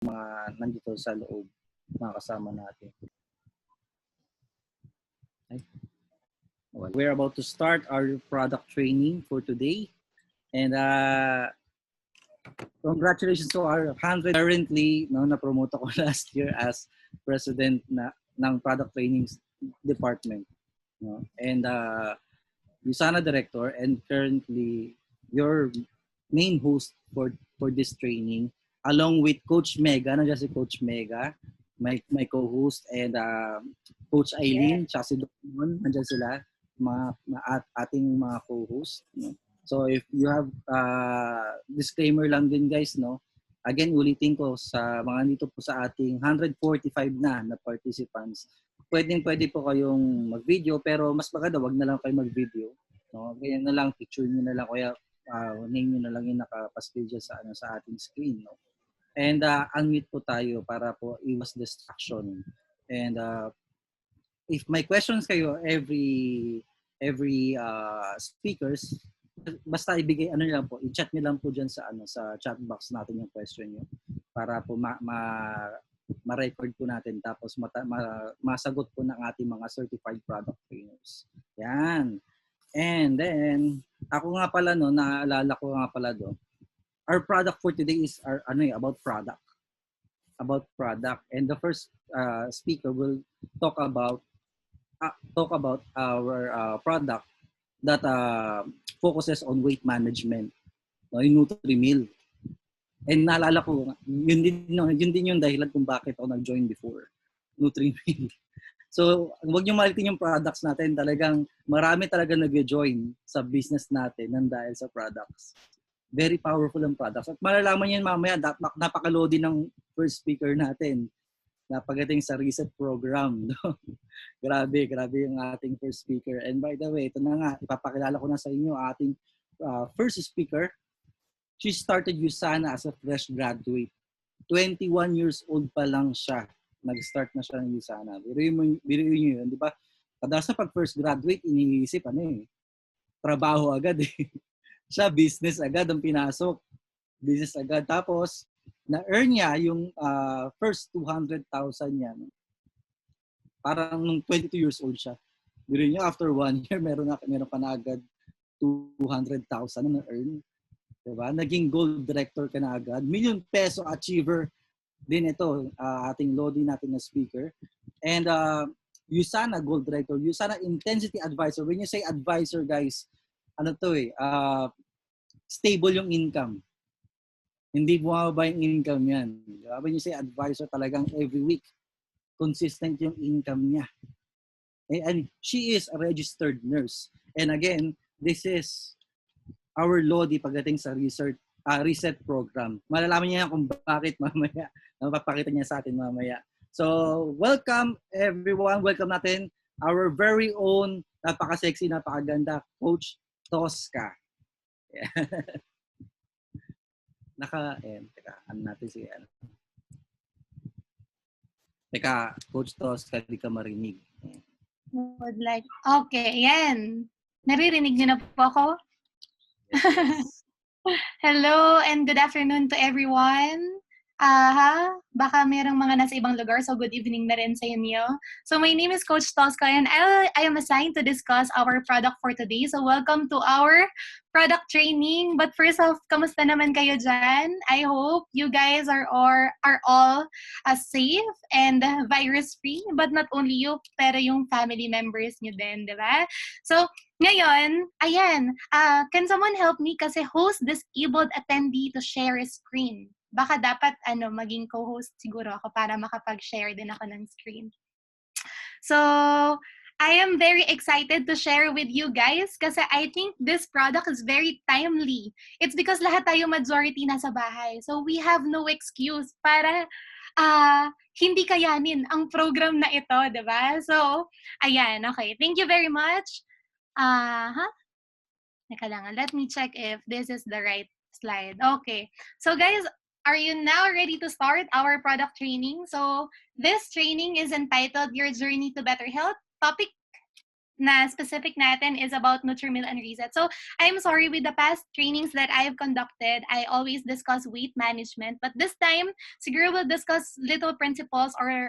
mga nandito sa loob, mga kasama natin. Okay. We're about to start our product training for today. And congratulations to our 100 currently, no, na-promote ako last year as president ng product training department. No? And Usana director, and currently your main host for this training, along with Coach Mega, nandiyan si Coach Mega, my co-host, and Coach Eileen, tsaka si Don, nandiyan sila, ating mga co-host. No? So if you have disclaimer lang din guys, no? Again, ulitin ko sa mga dito po sa ating 145 na participants. Pwede po kayong mag-video, pero mas maganda wag na lang kayo mag-video. No? Ganyan na lang, picture niyo na lang, kaya name niyo na lang yung nakapaskil dyan sa ating screen. No? And unmute po tayo para po iwas distraction. And if may questions kayo, every speakers, basta ibigay lang po, i-chat niyo lang po diyan sa chat box natin yung question niyo para po ma-record po natin, tapos masagot po ng ating mga certified product trainers. Yan. And then ako nga pala naalala ko nga pala our product for today is about product. And the first speaker will talk about our product that focuses on weight management, yung Nutri-Mill. And naalala ko, yun din yung dahilan kung bakit ako nag-join before, Nutri-Mill. So, huwag niyo malitin yung products natin. Talagang marami talaga nag-join sa business natin nang dahil sa products. Very powerful ang products. At malalaman niyo mamaya, napaka-loading ng first speaker natin na pagdating sa reset program. No? grabe yung ating first speaker. And by the way, ito na nga, ipapakilala ko na sa inyo ating first speaker. She started Usana as a fresh graduate. 21 years old pa lang siya. Nag-start na siya ng Usana. Biruin nyo yun, di ba? Kadalasan pag first graduate, iniisip, trabaho agad eh. Siya, business agad ang pinasok. Business agad. Tapos, na-earn niya yung first 200,000 niya. No? Parang nung 22 years old siya. Biruin nyo, after 1 year, meron pa na agad 200,000 na na-earn. Diba? Naging gold director ka na agad. ₱1 million achiever din ito, ating Lodi natin na speaker. And Usana gold director, Usana intensity advisor. When you say advisor guys, stable yung income. Hindi bumababa yung income yan. When you say advisor, talagang every week, consistent yung income niya. And she is a registered nurse. And again, this is our Lodi pagdating sa reset program. Malalaman niya kung bakit mamaya. Mapapakita niya sa atin mamaya. So, welcome everyone. Welcome natin our very own, napaka-sexy, napakaganda, Coach Tosca. Yeah. Teka, Coach Tosca, di ka marinig. Would like, okay, yan. Naririnig niyo na po ako? Yes. Hello and good afternoon to everyone. Baka mayroong mga nasa ibang lugar, so good evening na rin sa inyo. So my name is Coach Tosca and I am assigned to discuss our product for today. So welcome to our product training. But first off, kamusta naman kayo dyan? I hope you guys are all safe and virus-free. But not only you, pero yung family members nyo din, di ba? So ngayon, ayan, can someone help me kasi host disabled attendee to share his screen? Baka dapat maging co-host siguro ako para makapag-share din ako ng screen. So, I am very excited to share with you guys kasi I think this product is very timely. It's because lahat tayo majority nasa bahay. So, we have no excuse para hindi kayanin ang program na ito, diba? So, ayan, okay. Thank you very much. Teka lang, let me check if this is the right slide. Okay. So, guys, are you now ready to start our product training? So this training is entitled Your Journey to Better Health. Topic na specific natin is about Nutrimil and Reset. So, I'm sorry, with the past trainings that I have conducted, I always discuss weight management. But this time, siguro we'll discuss little principles or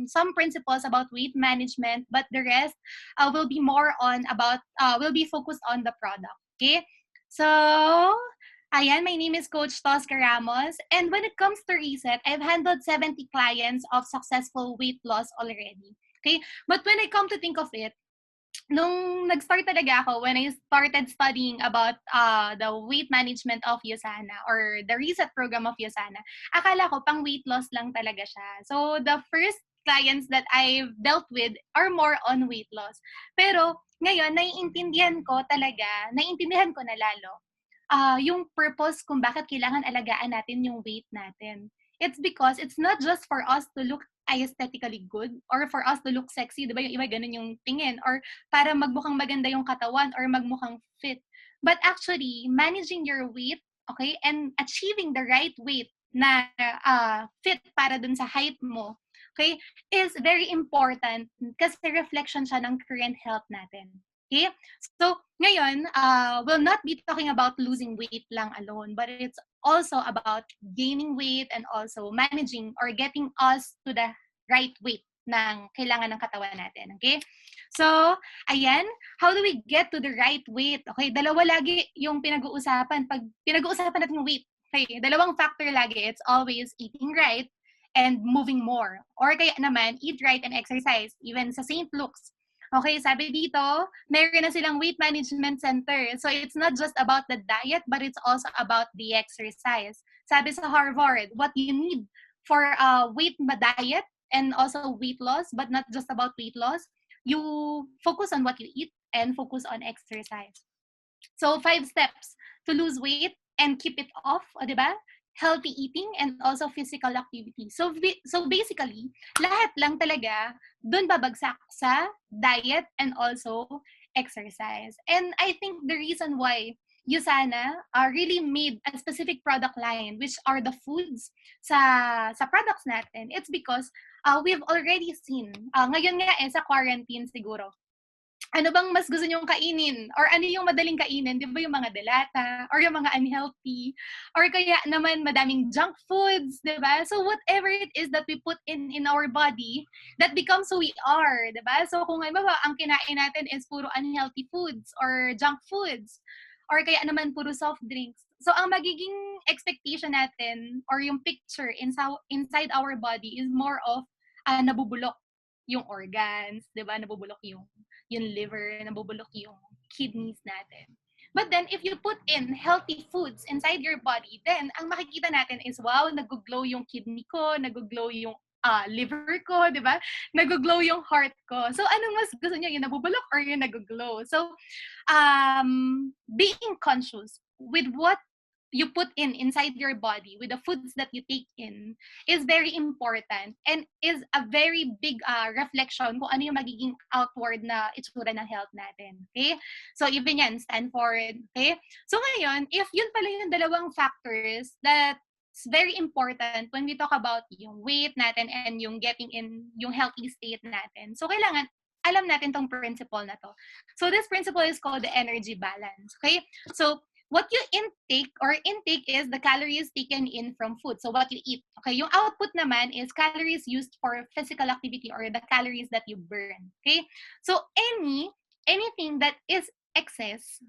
some principles about weight management. But the rest will be more on about, will be focused on the product. Okay? So, ayan, my name is Coach Tosca Ramos. And when it comes to Reset, I've handled 70 clients of successful weight loss already. Okay? But when I come to think of it, nung nag-start talaga ako, when I started studying about the weight management of Usana or the Reset program of Usana, akala ko pang weight loss lang talaga siya. So the first clients that I've dealt with are more on weight loss. Pero ngayon, naiintindihan ko na lalo, yung purpose kung bakit kailangan alagaan natin yung weight natin. It's because it's not just for us to look aesthetically good or for us to look sexy, di ba? Yung iba ganun yung tingin, or para magmukhang maganda yung katawan or magmukhang fit. But actually, managing your weight, okay, and achieving the right weight na fit para dun sa height mo, okay, is very important kasi reflection siya ng current health natin. Okay? So, ngayon, we'll not be talking about losing weight lang alone, but it's also about gaining weight and also managing or getting us to the right weight ng kailangan ng katawan natin. Okay? So, ayan, how do we get to the right weight? Okay, dalawa lagi yung pinag-uusapan. Pag pinag-uusapan natin yung weight, okay, dalawang factor lagi. It's always eating right and moving more. Or kaya naman, eat right and exercise. Even sa St. Luke's, okay, sabi dito, meron na silang weight management center. So it's not just about the diet, but it's also about the exercise. Sabi sa Harvard, what you need for weight diet and also weight loss, but not just about weight loss, you focus on what you eat and focus on exercise. So 5 steps to lose weight and keep it off, o diba? Healthy eating and also physical activity. So basically, lahat lang talaga dun babagsak sa diet and also exercise. And I think the reason why Usana really made a specific product line, which are the foods sa products natin, it's because we've already seen, ngayon nga sa quarantine siguro, ano bang mas gusto nyong kainin? Or ano yung madaling kainin? Di ba yung mga delata? Or yung mga unhealthy? Or kaya naman madaming junk foods? Di ba? So whatever it is that we put in our body, that becomes who we are. Di ba? So kung halimbawa, ang kinain natin is puro unhealthy foods or junk foods, or kaya naman puro soft drinks. So ang magiging expectation natin or yung picture inside our body is more of nabubulok yung organs, di ba? Nabubulok yung liver, nabubulok yung kidneys natin. But then, if you put in healthy foods inside your body, then ang makikita natin is, wow, nag-glow yung kidney ko, nag-glow yung liver ko, di ba? Nag-glow yung heart ko. So, anong mas gusto niyo? Yung nabubulok or yung nag-glow? So, being conscious with what you put inside your body, with the foods that you take in, is very important and is a very big reflection kung ano yung magiging outward na itsura ng health natin. Okay? So, even yan, Stanford. Okay? So, ngayon, if yun pala yung dalawang factors that's very important when we talk about yung weight natin and yung getting in yung healthy state natin. So, kailangan alam natin tong principle na to. So, this principle is called the energy balance. Okay? So, what you intake is the calories taken in from food. So what you eat. Okay, yung output naman is calories used for physical activity or the calories that you burn. Okay? So anything that is excess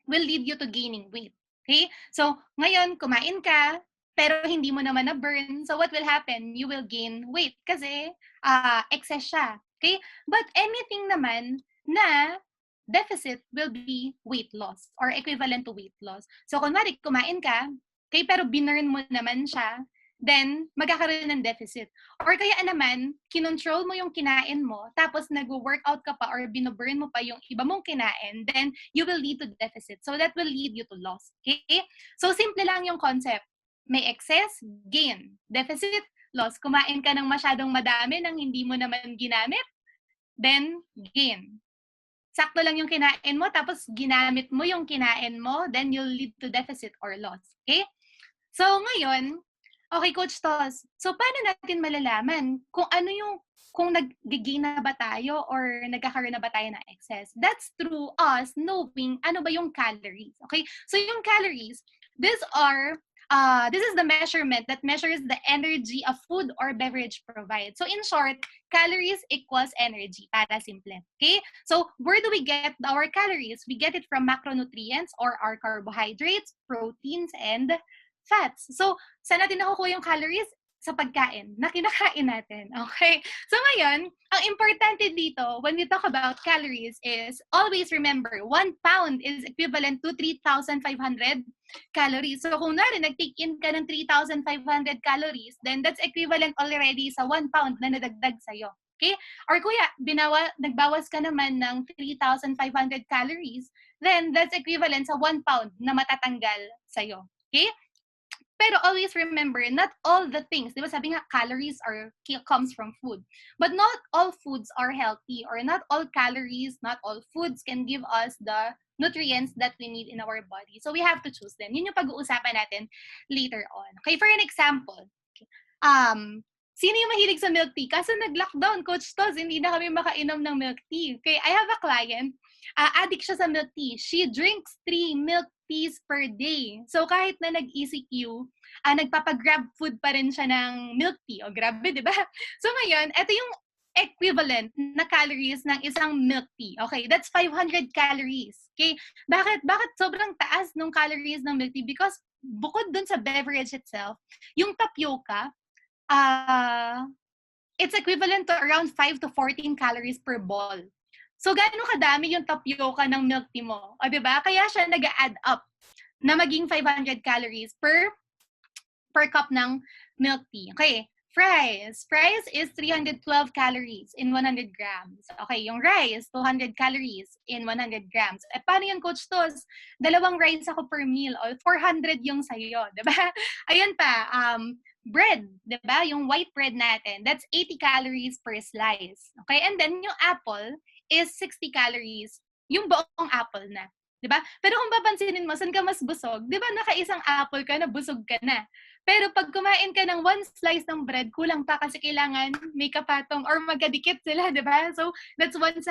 will lead you to gaining weight. Okay? So ngayon kumain ka pero hindi mo naman na-burn. So what will happen? You will gain weight kasi excess siya. Okay? But anything naman na deficit will be weight loss or equivalent to weight loss. So, kunwari, kumain ka, okay, pero binurn mo naman siya, then, magkakaroon ng deficit. Or kaya naman, kinontrol mo yung kinain mo, tapos nag-workout ka pa or binoburn mo pa yung iba mong kinain, then, you will lead to deficit. So, that will lead you to loss. Okay? So, simple lang yung concept. May excess, gain. Deficit, loss. Kumain ka ng masyadong madami nang hindi mo naman ginamit, then, gain. Sakto lang yung kinain mo, tapos ginamit mo yung kinain mo, then you'll lead to deficit or loss. Okay? So, ngayon, Okay, Coach Tos. So, paano natin malalaman kung nag-gain na ba tayo or nagkakaroon na ba tayo ng excess? That's through us knowing ano ba yung calories. Okay? So, yung calories, these are this is the measurement that measures the energy a food or beverage provides. So, in short, calories equals energy, para simple. Okay? So, where do we get our calories? We get it from macronutrients or our carbohydrates, proteins, and fats. So, saan natin nakukuha yung calories? Sa pagkain na kinakain natin. Okay? So ngayon, ang importante dito when we talk about calories is always remember 1 pound is equivalent to 3,500 calories. So kung nag-take in ka ng 3,500 calories, then that's equivalent already sa 1 pound na nadagdag sa'yo. Okay? Or kuya, nagbawas ka naman ng 3,500 calories, then that's equivalent sa 1 pound na matatanggal sa'yo. Okay? Pero always remember, not all the things, di ba sabi nga, calories comes from food. But not all foods are healthy or not all calories, not all foods can give us the nutrients that we need in our body. So we have to choose them. Yun yung pag-uusapan natin later on. Okay, for an example, sino yung mahilig sa milk tea? Kaso nag-lockdown, Coach Toz, hindi na kami makainom ng milk tea. Okay, I have a client, addict siya sa milk tea. She drinks 3 milk teas per day. So kahit na nag-ECQ, nagpapagrab food pa rin siya ng milk tea. O grabe, di ba? So ngayon, ito yung equivalent na calories ng isang milk tea. Okay, that's 500 calories. Okay, bakit sobrang taas ng calories ng milk tea? Because bukod dun sa beverage itself, yung tapioca, it's equivalent to around 5 to 14 calories per ball. So, gaano kadami yung tapioca ng milk tea mo? O, diba? Kaya siya nag-add up na maging 500 calories per cup ng milk tea. Okay, fries. Fries is 312 calories in 100 grams. Okay, yung rice, 200 calories in 100 grams. Eh, paano yung Coach Tos? 2 rice ako per meal. O, 400 yung sa'yo. Diba? Ayan pa, bread, diba? Yung white bread natin, that's 80 calories per slice. Okay, and then yung apple is 60 calories, yung buong apple na. Diba? Pero kung papansinin mo, saan ka mas busog? Diba, nakaisang apple ka na, busog ka na. Pero pag kumain ka ng 1 slice ng bread, kulang pa kasi kailangan may kapatong or magkadikit sila, diba? So, that's 160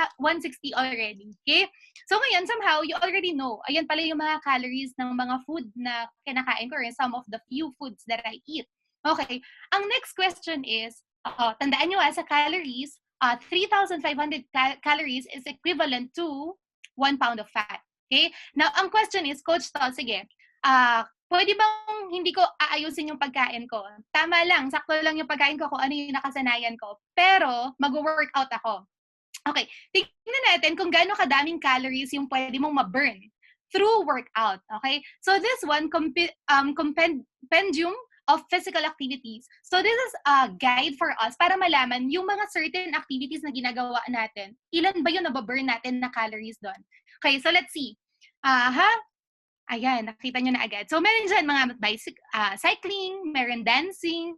already. Okay? So, ngayon, somehow, you already know, ayan pala yung mga calories ng mga food na kinakain ko or some of the few foods that I eat. Okay. Ang next question is, tandaan nyo sa calories, 3,500 calories is equivalent to 1 pound of fat. Okay? Now, ang question is, Coach Tol, sige, pwede bang hindi ko aayusin yung pagkain ko? Tama lang, sakto lang yung pagkain ko kung ano yung nakasanayan ko. Pero, mag-workout ako. Okay, tingnan natin kung gaano kadaming calories yung pwede mong ma-burn through workout. Okay? So, this one, compendium of physical activities. So this is a guide for us para malaman yung mga certain activities na ginagawa natin. Ilan ba yung nababurn natin na calories doon? Okay, so let's see. Ayan, nakita nyo na agad. So meron dyan mga cycling, meron dancing,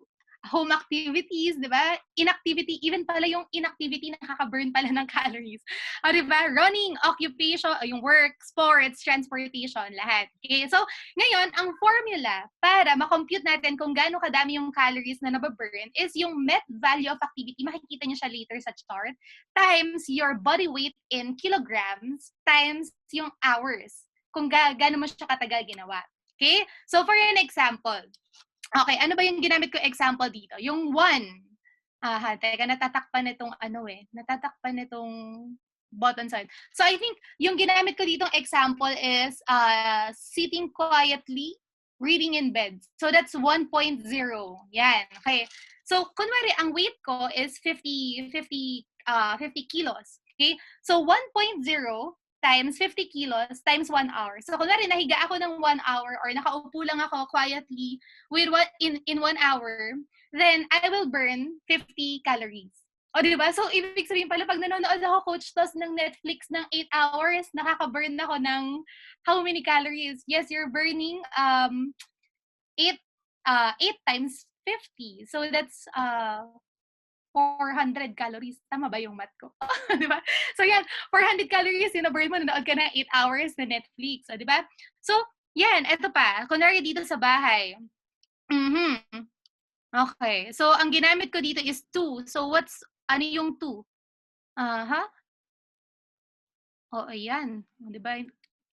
home activities, di ba? Inactivity, even pala yung inactivity nakaka-burn pala ng calories. Di ba? Running, occupation, yung work, sports, transportation, lahat. Okay? So, ngayon, ang formula para makompute natin kung gaano kadami yung calories na nababurn is yung net value of activity, makikita nyo siya later sa chart, times your body weight in kilograms, times yung hours, kung gaano mo siya katagal ginawa. Okay? So, for an example, okay, ano ba yung ginamit ko example dito? Yung 1. Teka, natatakpan nitong button side. So, I think, yung ginamit ko ditong example is sitting quietly, reading in bed. So, that's 1.0. Yan, okay. So, kunwari, ang weight ko is 50 kilos. Okay? So, 1.0 times 50 kilos times 1 hour. So, kunwari, nahiga ako ng 1 hour or nakaupo lang ako quietly with in 1 hour, then I will burn 50 calories. O, diba? So, ibig sabihin pala, pag nanonood ako, Coach Tos, ng Netflix ng 8 hours, nakaka-burn ako ng how many calories? Yes, you're burning 8 times 50. So, that's 400 calories. Tama ba yung math ko? Di ba? So, yan. 400 calories, burn mo, nanood ka na 8 hours na Netflix. Di ba? So, yan. Eto pa. Kunwari dito sa bahay. Okay. So, ang ginamit ko dito is 2. So, ano yung 2? Aha. Oh, ayan. Oh, 'di ba?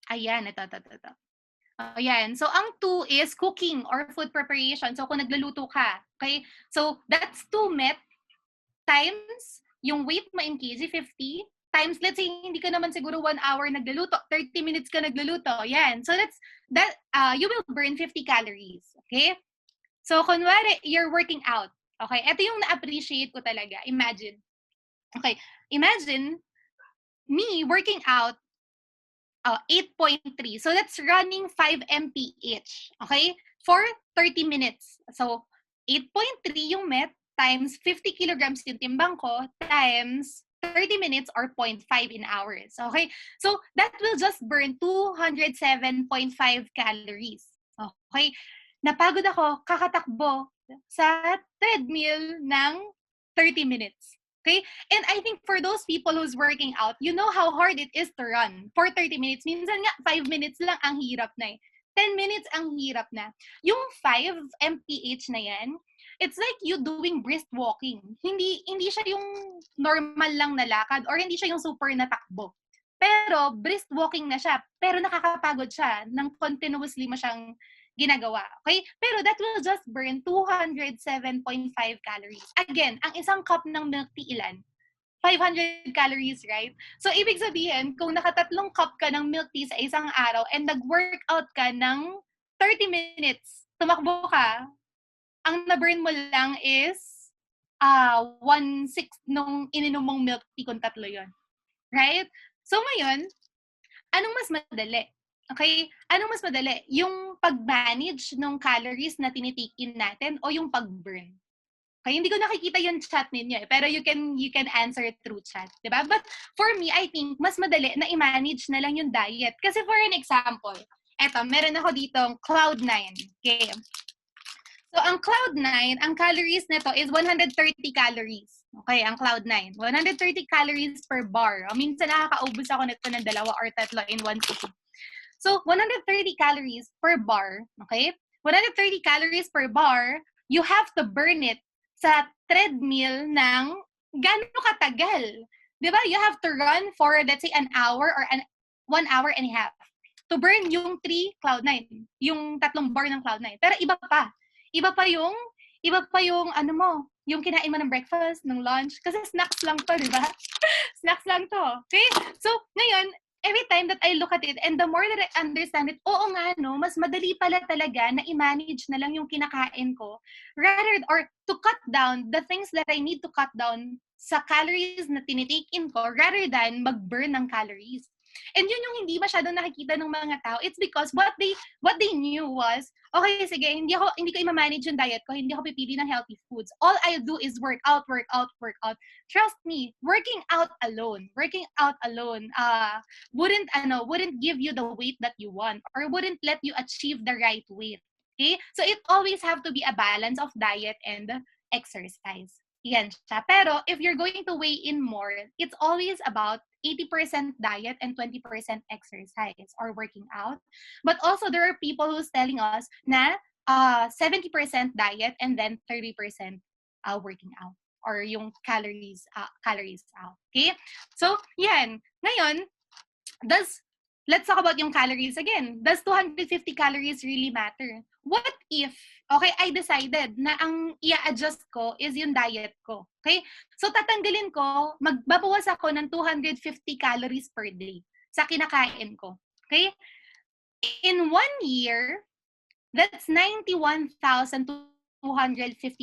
Ayan, ito. Ayan. So, ang 2 is cooking or food preparation. So, kung nagluluto ka, okay? So, that's 2 met times yung weight mo in kg, 50, times, let's say, hindi ka naman siguro 1 hour nagluluto, 30 minutes ka nagluluto. Yan. So, you will burn 50 calories. Okay? So, kunwari, you're working out. Okay? Ito yung na-appreciate ko talaga. Imagine. Okay. Imagine me working out 8.3. So, that's running 5 mph. Okay? For 30 minutes. So, 8.3 yung met times 50 kilograms yung timbang ko times 30 minutes or 0.5 in hours. Okay? So, that will just burn 207.5 calories. Okay? Napagod ako, kakatakbo sa treadmill ng 30 minutes. Okay? And I think for those people who's working out, you know how hard it is to run for 30 minutes. Minsan nga, 5 minutes lang ang hirap na eh. 10 minutes ang hirap na. Yung 5 mph na yan, it's like you doing brisk walking. Hindi siya yung normal lang na lakad or hindi siya yung super na takbo. Pero brisk walking na siya. Pero nakakapagod siya nang continuously mo siyang ginagawa. Okay? Pero that will just burn 207.5 calories. Again, ang isang cup ng milk tea ilan? 500 calories, right? So, ibig sabihin, kung nakatatlong cup ka ng milk tea sa isang araw and nag-workout ka ng 30 minutes, tumakbo ka, ang na-burn mo lang is 1/6 nung ininom mong milk tea kung tatlo yun. Right? So, ngayon, anong mas madali? Okay? Anong mas madali? Yung pag-manage ng calories na tinitake in natin o yung pag-burn? Okay, hindi ko nakikita yung chat ninyo eh, pero you can answer it through chat, 'di ba? But for me, I think mas madali na i-manage na lang yung diet. Kasi for an example, eto, meron ako ditong Cloud9. Okay. So, ang Cloud9, ang calories nito is 130 calories. Okay, ang Cloud9. 130 calories per bar. O, minsan nakakaubos ako nito ng 2 or 3 in one sitting. So, 130 calories per bar. Okay? 130 calories per bar, you have to burn it sa treadmill ng gano'ng katagal. Di ba? You have to run for, let's say, an hour or 1 hour and a half to burn yung 3 Cloud9. Yung 3 bar ng Cloud9. Pero iba pa. Iba pa yung ano mo, yung kinain mo ng breakfast, ng lunch. Kasi snacks lang to, di ba? Snacks lang to. Okay? So, ngayon, every time that I look at it and the more that I understand it, oo nga, no, mas madali pala talaga na i-manage na lang yung kinakain ko or to cut down the things that I need to cut down sa calories na tinitake in ko rather than mag-burn ng calories. And yun yung hindi masyadong nakikita ng mga tao. It's because what they knew was, okay, sige, hindi ko i-manage yung diet ko, hindi ako pipili ng healthy foods. All I do is work out. Trust me, working out alone wouldn't give you the weight that you want or wouldn't let you achieve the right weight. Okay? So it always have to be a balance of diet and exercise. Yan siya. Pero if you're going to weigh in more, it's always about 80% diet and 20% exercise or working out. But also there are people who's telling us na 70% diet and then 30% working out or yung calories out. Okay? So, yan. Ngayon, let's talk about yung calories again. Does 250 calories really matter? What if, okay, I decided na ang i-adjust ko is yung diet ko. Okay? So, tatanggalin ko, magbabawas ako ng 250 calories per day sa kinakain ko. Okay? In 1 year, that's 91,250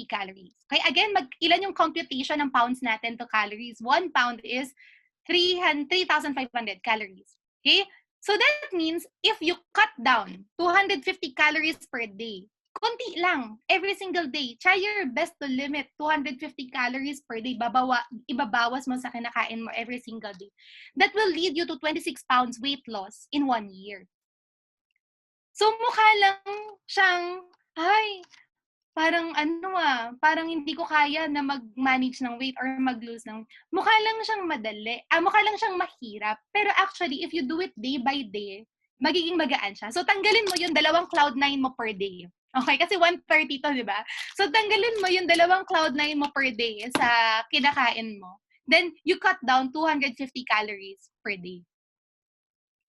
calories. Okay? Again, ilan yung computation ng pounds natin to calories? 1 pound is 3,500 calories. Okay? So that means if you cut down 250 calories per day, konti lang, every single day, try your best to limit 250 calories per day, ibabawas mo sa kinakain mo every single day. That will lead you to 26 pounds weight loss in 1 year. So mukha lang siyang, parang hindi ko kaya na mag-manage ng weight or mag-lose ng, mukha lang siyang madali, mukha lang siyang mahirap, pero actually, if you do it day by day, magiging magaan siya. So, tanggalin mo yung 2 Cloud9 mo per day. Okay, kasi 130 to, di ba? So, tanggalin mo yung 2 cloud9 mo per day sa kinakain mo. Then, you cut down 250 calories per day.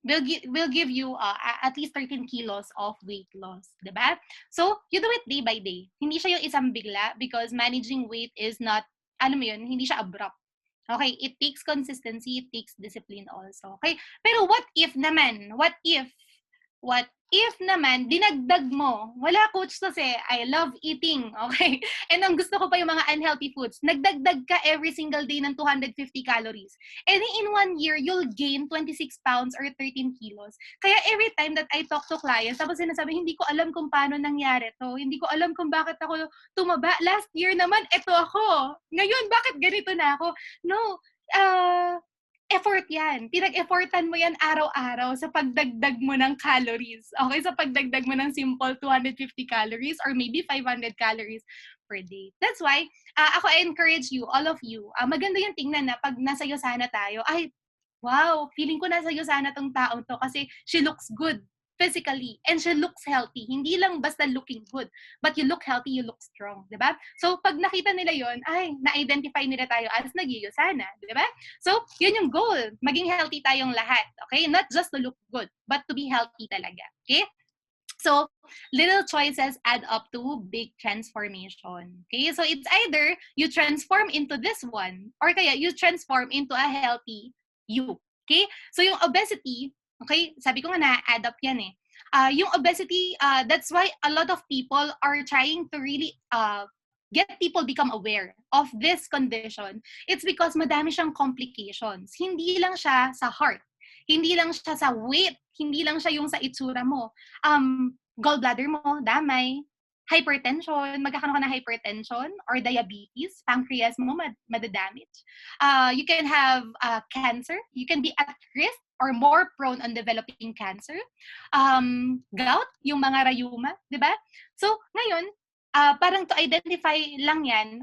Will give you at least 13 kilos of weight loss, diba? So, you do it day by day. Hindi siya yung isang bigla because managing weight is not, alam mo yun, hindi siya abrupt. Okay, it takes consistency, it takes discipline also. Okay, pero what if naman? What if naman, dinagdag mo? Wala, coach, kasi I love eating, okay? And ang gusto ko pa yung mga unhealthy foods. Nagdagdag ka every single day ng 250 calories. And in 1 year, you'll gain 26 pounds or 13 kilos. Kaya every time that I talk to clients, tapos sinasabi, hindi ko alam kung paano nangyari to. Hindi ko alam kung bakit ako tumaba. Last year naman, eto ako. Ngayon, bakit ganito na ako? No, effort yan. Pinag-effortan mo yan araw-araw sa pagdagdag mo ng calories. Okay? Sa pagdagdag mo ng simple 250 calories or maybe 500 calories per day. That's why, ako I encourage you, all of you, maganda yung tingnan na pag nasa Yosana tayo, ay, wow, feeling ko nasa Yosana tong taong to kasi she looks good physically and she looks healthy. Hindi lang basta looking good, but you look healthy, you look strong, di ba? So, pag nakita nila yon, ay, na-identify nila tayo as nag-Yosana, di ba? So, yun yung goal. Maging healthy tayong lahat, okay? Not just to look good, but to be healthy talaga, okay? So, little choices add up to big transformation. Okay? So, it's either you transform into this one or kaya you transform into a healthy you. Okay? So, yung obesity, okay, sabi ko nga na-add up yan eh. Yung obesity, that's why a lot of people are trying to really get people become aware of this condition. It's because madami siyang complications. Hindi lang siya sa heart. Hindi lang siya sa weight. Hindi lang siya yung sa itsura mo. Gallbladder mo, damay. Hypertension, magkakaroon ka ng hypertension or diabetes, pancreas mo madadamage. You can have cancer. You can be at risk or more prone on developing cancer. Gout, yung mga rayuma, di ba? So, ngayon, parang to identify lang yan,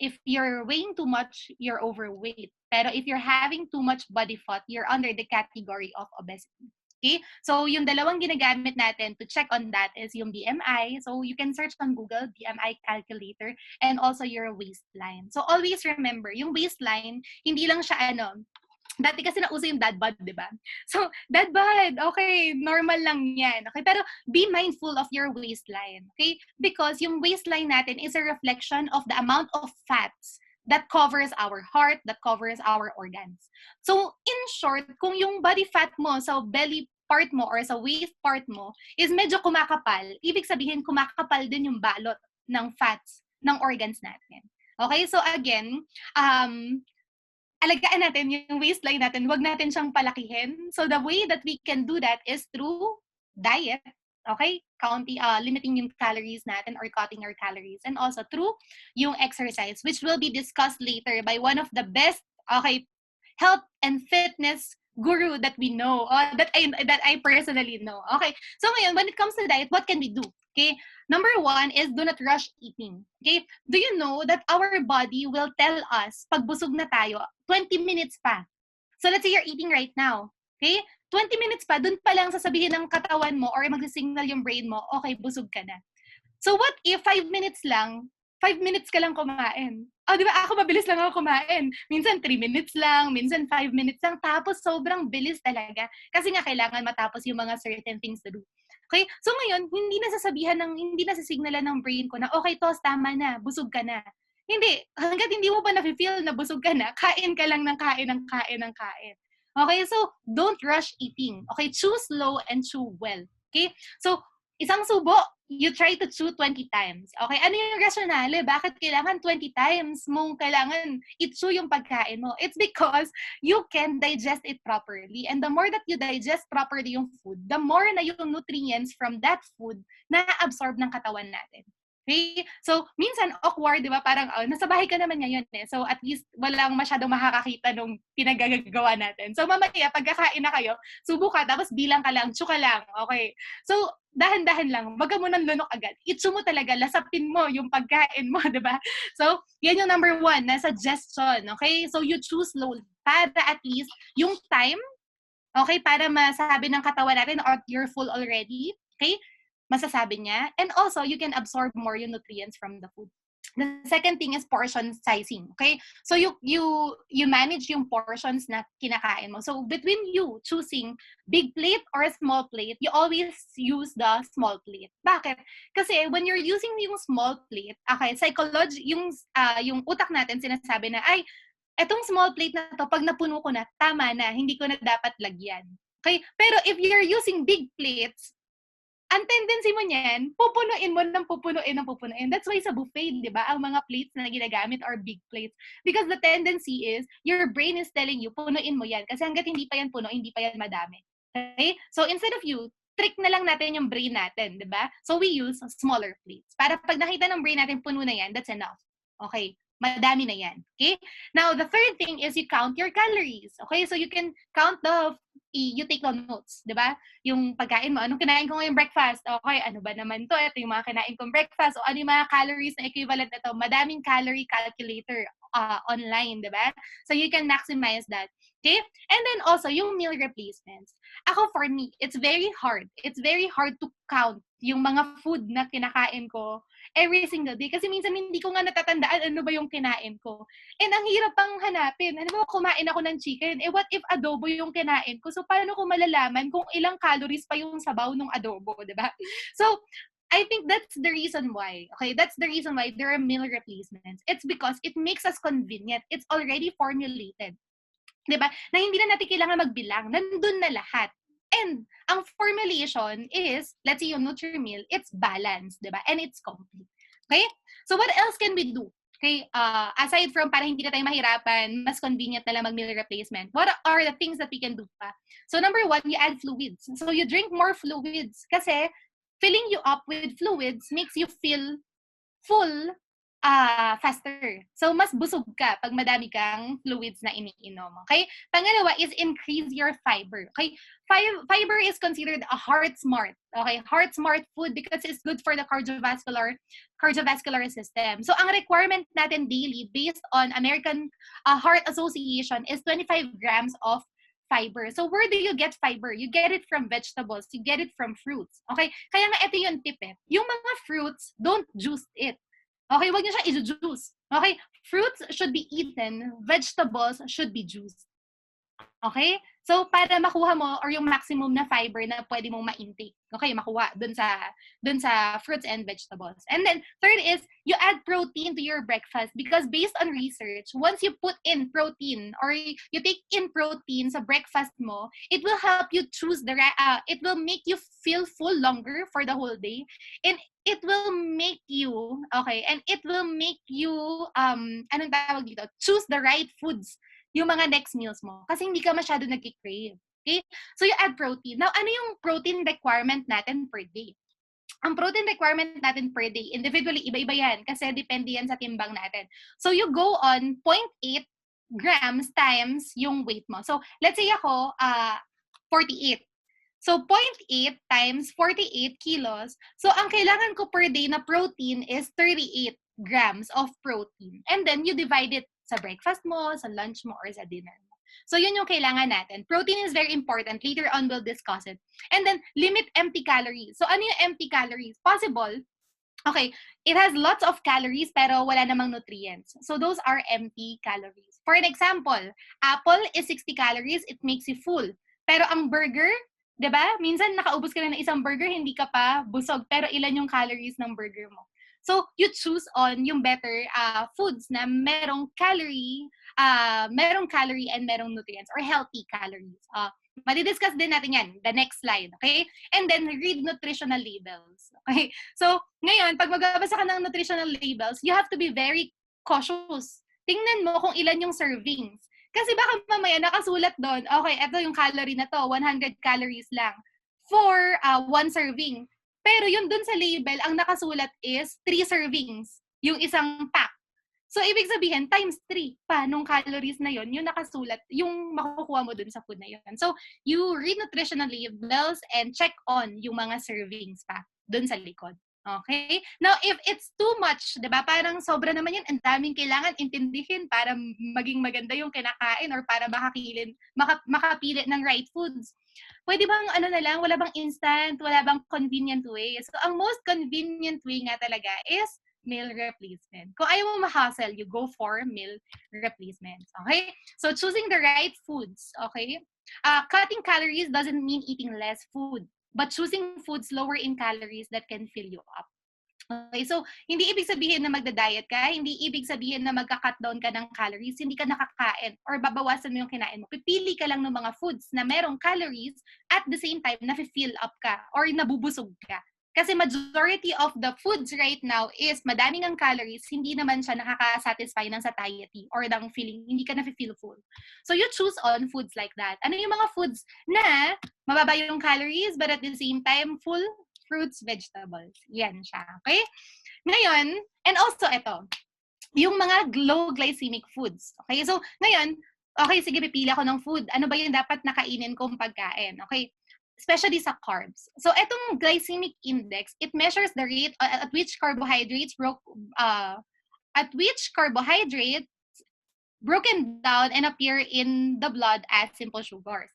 if you're weighing too much, you're overweight. Pero if you're having too much body fat, you're under the category of obesity. Okay? So, yung dalawang ginagamit natin to check on that is yung BMI. So, you can search on Google, BMI calculator, and also your waistline. So, always remember, yung waistline, hindi lang siya dati kasi nauso yung dad bod, di ba? So, dad bod, okay, normal lang yan. Okay, pero be mindful of your waistline, okay? Because yung waistline natin is a reflection of the amount of fats that covers our heart, that covers our organs. So, in short, kung yung body fat mo sa belly part mo or sa waist part mo is medyo kumakapal, ibig sabihin kumakapal din yung balot ng fats ng organs natin. Okay, so again, alagaan natin yung waistline natin, wag natin siyang palakihin. So the way that we can do that is through diet, okay? Limiting yung calories natin or cutting our calories, and also through yung exercise, which will be discussed later by one of the best, okay, health and fitness guru that we know, that I personally know. Okay, so ngayon, when it comes to diet, what can we do? Okay, number 1 is do not rush eating. Okay, do you know that our body will tell us pag busog na tayo 20 minutes pa? So let's say you're eating right now. Okay, 20 minutes pa, dun pa lang sasabihin ng katawan mo or mag-signal yung brain mo, okay, busog ka na. So what if 5 minutes lang, 5 minutes ka lang kumain? Oh, di ba? Ako mabilis lang ako kumain. Minsan 3 minutes lang, minsan 5 minutes lang. Tapos sobrang bilis talaga. Kasi nga kailangan matapos yung mga certain things to do. Okay? So ngayon, hindi na sasignalan ng brain ko na, okay, Tos, tama na, busog ka na. Hindi. Hanggat hindi mo pa na-feel na busog ka na, kain ka lang ng kain ng kain ng kain. Okay? So, don't rush eating. Okay? Chew slow and chew well. Okay? So, isang subo, you try to chew 20 times. Okay? Ano yung rationale? Bakit kailangan 20 times mong kailangan i-chew yung pagkain mo? It's because you can digest it properly. And the more that you digest properly yung food, the more na yung nutrients from that food na-absorb ng katawan natin. Okay? So, minsan awkward, di ba? Parang, nasa bahay ka naman ngayon eh. So, at least walang masyadong makakakita nung pinagagawa natin. So, mamaya, pagkakain na kayo, subo ka, tapos bilang ka lang, chew ka lang. Okay? So, dahan-dahan lang. Wag mo nang lunok agad. I-chew mo talaga, lasapin mo yung pagkain mo, di ba? So, yan yung number 1 na suggestion. Okay? So, you chew slowly para at least yung time, okay, para masabi ng katawan natin, or you're full already, okay? masasabi niya. And also, you can absorb more yung nutrients from the food. The second thing is portion sizing. Okay? So you manage yung portions na kinakain mo. So between you choosing big plate or a small plate, you always use the small plate. Bakit? Kasi when you're using yung small plate, okay, yung utak natin sinasabi na, ay, etong small plate na to, pag napuno ko na, tama na, hindi ko na dapat lagyan. Okay? Pero if you're using big plates, ang tendency mo niyan, pupunuin mo ng pupunuin. That's why sa buffet, di ba, ang mga plates na ginagamit are big plates. Because the tendency is, your brain is telling you, punuin mo yan. Kasi hanggat hindi pa yan puno, hindi pa yan madami. Okay? So instead of trick na lang natin yung brain natin, di ba? So we use smaller plates. Para pag nakita ng brain natin, puno na yan, that's enough. Okay? Madami na yan. Okay? Now, the third thing is you count your calories. Okay? So you can count you take down notes, di ba? Yung pagkain mo, anong kinain ko ngayong breakfast? Okay, ano ba naman to? Ito yung mga kinain kong breakfast. O ano yung mga calories na equivalent na to? Madaming calorie calculator online, di ba? So you can maximize that. Okay? And then also, yung meal replacements. Ako, for me, it's very hard. It's very hard to count yung mga food na kinakain ko every single day. Kasi minsan hindi ko nga natatandaan ano ba yung kinain ko. And ang hirap pang hanapin. Ano ba, kumain ako ng chicken? What if adobo yung kinain ko? So, paano ko malalaman kung ilang calories pa yung sabaw ng adobo, di ba? So, I think that's the reason why. Okay, that's the reason why there are meal replacements. It's because it makes us convenient. It's already formulated. Di ba? Na hindi na natin kailangan magbilang. Nandun na lahat. And ang formulation is, let's say yung Nutri-Meal, it's balanced, di ba? And it's complete. Okay? So what else can we do? Okay, aside from para hindi na tayo mahirapan, mas convenient na lang mag-meal replacement, what are the things that we can do pa? So number one, you add fluids. So you drink more fluids kasi filling you up with fluids makes you feel full faster. So, mas busog ka pag madami kang fluids na iniinom. Okay? Pangalawa is increase your fiber. Okay? Fiber is considered a heart-smart. Okay? Heart-smart food because it's good for the cardiovascular system. So, ang requirement natin daily based on American Heart Association is 25 grams of fiber. So, where do you get fiber? You get it from vegetables. You get it from fruits. Okay? Kaya nga ito yung tip eh. Yung mga fruits, don't juice it. Okay, wag niyo siya i-juice. Okay? Fruits should be eaten, vegetables should be juiced. Okay? So, para makuha mo or yung maximum na fiber na pwede mong ma-intake. Okay, makuha dun sa fruits and vegetables. And then, third is, you add protein to your breakfast because based on research, once you put in protein or you take in protein sa breakfast mo, it will help you it will make you feel full longer for the whole day. And it will make you, anong tawag dito? Choose the right foods yung mga next meals mo. Kasi hindi ka masyado nag-crave. Okay? So, you add protein. Now, ano yung protein requirement natin per day? Ang protein requirement natin per day, individually, iba-iba yan. Kasi depende yan sa timbang natin. So, you go on 0.8 grams times yung weight mo. So, let's say ako, 48. So, 0.8 times 48 kilos. So, ang kailangan ko per day na protein is 38 grams of protein. And then, you divide it sa breakfast mo, sa lunch mo, or sa dinner mo. So, yun yung kailangan natin. Protein is very important. Later on, we'll discuss it. And then, limit empty calories. So, ano yung empty calories? Possible. Okay, it has lots of calories pero wala namang nutrients. So, those are empty calories. For an example, apple is 60 calories. It makes you full. Pero ang burger, diba? Minsan nakaubos ka na ng isang burger, hindi ka pa busog. Pero ilan yung calories ng burger mo? So, you choose on yung better foods na merong calorie and merong nutrients or healthy calories. Madidiscuss din natin yan, the next slide, okay? And then, read nutritional labels, okay? So, ngayon, pag magbabasa ka ng nutritional labels, you have to be very cautious. Tingnan mo kung ilan yung servings. Kasi baka mamaya nakasulat doon, okay, ito yung calorie na to, 100 calories lang for one serving. Pero yun dun sa label, ang nakasulat is 3 servings, yung isang pack. So, ibig sabihin, times 3 pa nung calories na yun, yung nakasulat, yung makukuha mo dun sa food na yun. So, you read nutritional labels and check on yung mga servings pa dun sa likod. Okay? Now, if it's too much, di ba, parang sobra naman yan, ang daming kailangan intindihin para maging maganda yung kinakain or para makapili ng right foods. Pwede bang ano na lang, wala bang instant, wala bang convenient way? So, ang most convenient way nga talaga is meal replacement. Kung ayaw mo ma-hustle, you go for meal replacement. Okay? So, choosing the right foods, okay? Cutting calories doesn't mean eating less food, but choosing foods lower in calories that can fill you up. Okay, so hindi ibig sabihin na magda-diet ka, hindi ibig sabihin na magka-cut down ka ng calories, hindi ka nakakain or babawasan mo yung kinain mo. Pipili ka lang ng mga foods na merong calories at the same time na-fill up ka or nabubusog ka. Kasi majority of the foods right now is madaming ang calories, hindi naman siya nakaka-satisfy ng satiety or ng feeling, hindi ka na-feel full. So you choose on foods like that. Ano yung mga foods na mababa yung calories but at the same time full? Fruits, vegetables. Yan siya. Okay? Ngayon, and also ito, yung mga low glycemic foods. Okay? So, ngayon, okay, sige, pipili ako ng food. Ano ba yung dapat nakainin kong pagkain? Okay? Especially sa carbs. So, etong glycemic index, it measures the rate at which carbohydrates broken down and appear in the blood as simple sugars.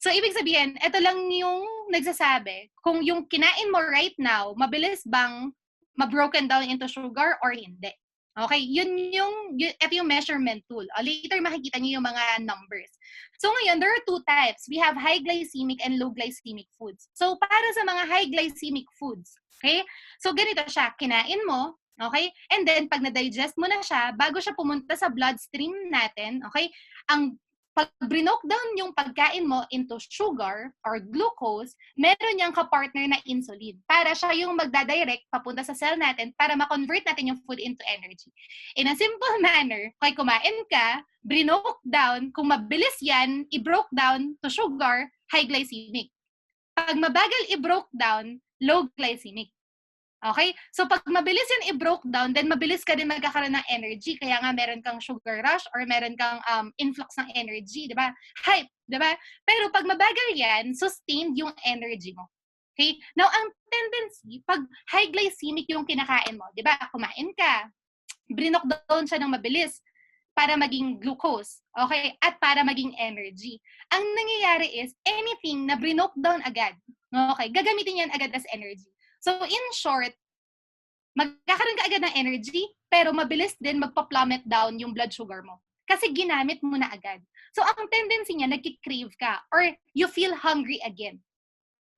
So, ibig sabihin, ito lang yung nagsasabi kung yung kinain mo right now, mabilis bang ma-broken down into sugar or hindi. Okay, ito yung measurement tool. Later, makikita niyo yung mga numbers. So, ngayon, there are two types. We have high glycemic and low glycemic foods. So, para sa mga high glycemic foods, okay? So, ganito siya. Kinain mo, okay? And then, pag na-digest mo na siya, bago siya pumunta sa bloodstream natin, okay? Pag brinok down yung pagkain mo into sugar or glucose, meron niyang kapartner na insulin. Para siya yung magdadirect papunta sa cell natin para ma-convert natin yung food into energy. In a simple manner, kaya kumain ka, brinok down, kung mabilis yan, i-broke down to sugar, high glycemic. Pag mabagal i-broke down, low glycemic. Okay? So, pag mabilis yan i-broke down, then mabilis ka din magkakaroon ng energy. Kaya nga meron kang sugar rush or meron kang influx ng energy, di ba? Hype, di ba? Pero pag mabagal yan, sustained yung energy mo. Okay? Now, ang tendency, pag high glycemic yung kinakain mo, di ba? Kumain ka, brinok down siya ng mabilis para maging glucose, okay? At para maging energy. Ang nangyayari is, anything na brinok down agad, okay, gagamitin yan agad as energy. So, in short, magkakaroon ka agad ng energy, pero mabilis din magpa-plummet down yung blood sugar mo. Kasi ginamit mo na agad. So, ang tendency niya, nagki-crave ka or you feel hungry again.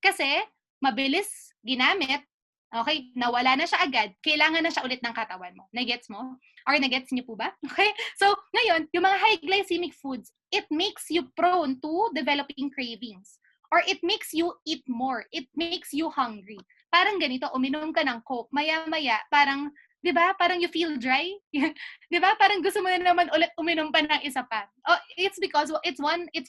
Kasi, mabilis ginamit, okay, nawala na siya agad, kailangan na siya ulit ng katawan mo. Nagets mo? Or nagets niyo po ba? Okay? So, ngayon, yung mga high glycemic foods, it makes you prone to developing cravings. Or it makes you eat more. It makes you hungry. Parang ganito, uminom ka ng Coke, maya-maya, parang, di ba, parang you feel dry? Di ba, parang gusto mo na naman ulit uminom pa ng isa pa. Oh, it's because it's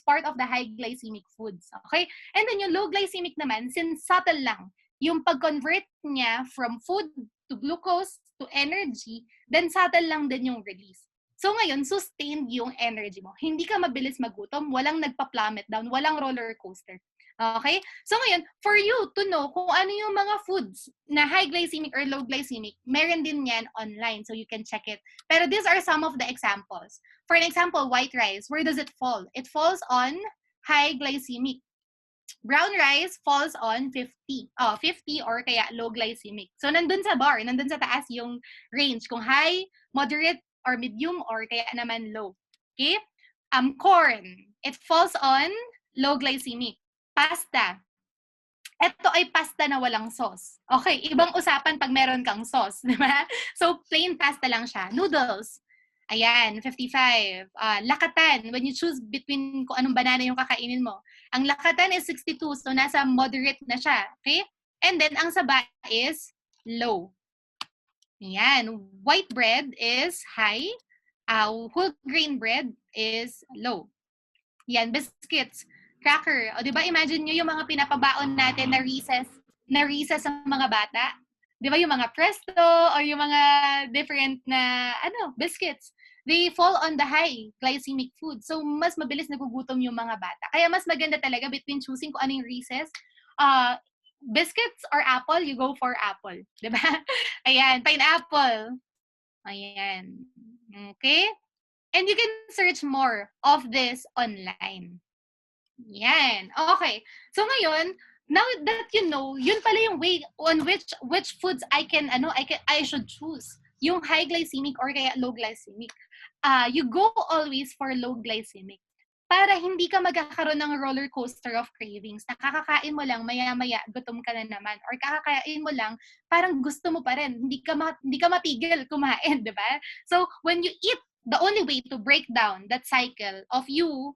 part of the high glycemic foods. Okay? And then yung low glycemic naman, since subtle lang, yung pag-convert niya from food to glucose to energy, then subtle lang din yung release. So ngayon, sustained yung energy mo. Hindi ka mabilis magutom, walang nagpa-plummet down, walang roller coaster. Okay? So ngayon, for you to know kung ano yung mga foods na high glycemic or low glycemic, meron din yan online, so you can check it. Pero these are some of the examples. For an example, white rice, where does it fall? It falls on high glycemic. Brown rice falls on 50 or kaya low glycemic. So nandun sa bar, nandun sa taas yung range, kung high, moderate, or medium, or kaya naman low. Okay? Corn, it falls on low glycemic. Pasta. Ito ay pasta na walang sauce. Okay, ibang usapan pag meron kang sauce, di ba? So, plain pasta lang siya. Noodles. Ayan, 55. Lakatan, when you choose between kung anong banana yung kakainin mo. Ang lakatan is 62, so nasa moderate na siya. Okay? And then, ang saba is low. Ayan, white bread is high. Whole grain bread is low. Yan, biscuits. Cracker. O, di ba, imagine nyo yung mga pinapabaon natin na recess sa mga bata. Di ba, yung mga Presto or yung mga different na, biscuits. They fall on the high glycemic food. So, mas mabilis nagugutom yung mga bata. Kaya mas maganda talaga between choosing kung anong recess, biscuits or apple, you go for apple. Diba? Ayan, pineapple. Ayan. Okay? And you can search more of this online. Yan. Okay. So ngayon, now that you know, yun pala yung way on which foods I should choose. Yung high glycemic or kaya low glycemic. You go always for low glycemic para hindi ka magkakaroon ng roller coaster of cravings. Nakakakain mo lang, maya-maya, gutom ka na naman. Or kakakain mo lang, parang gusto mo pa rin. Hindi ka matigil kumain, di ba? So, when you eat, the only way to break down that cycle of you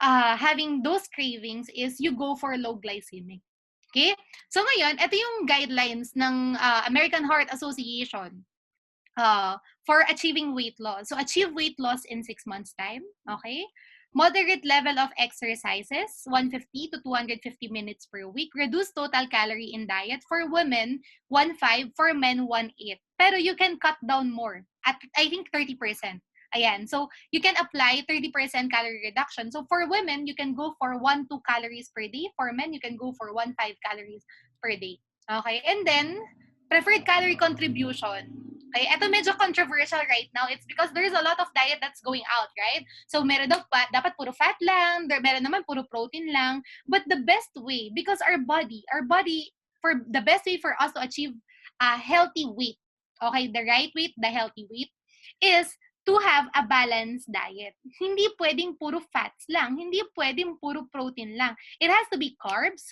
having those cravings is you go for low glycemic. Okay? So ngayon, ito yung guidelines ng American Heart Association for achieving weight loss. So achieve weight loss in 6 months' time. Okay? Moderate level of exercises, 150 to 250 minutes per week. Reduce total calorie in diet. For women, 1.5. For men, 1.8. Pero you can cut down more at, I think, 30%. Ayan. So, you can apply 30% calorie reduction. So, for women, you can go for 1-2 calories per day. For men, you can go for 1.5 calories per day. Okay? And then, preferred calorie contribution. Okay, ito medyo controversial right now. It's because there's a lot of diet that's going out, right? So, meron daw dapat puro fat lang, meron naman puro protein lang. But the best way, because our body, for the best way for us to achieve a healthy weight, okay, the right weight, the healthy weight, is to have a balanced diet. Hindi pwedeng puro fats lang. Hindi pwedeng puro protein lang. It has to be carbs,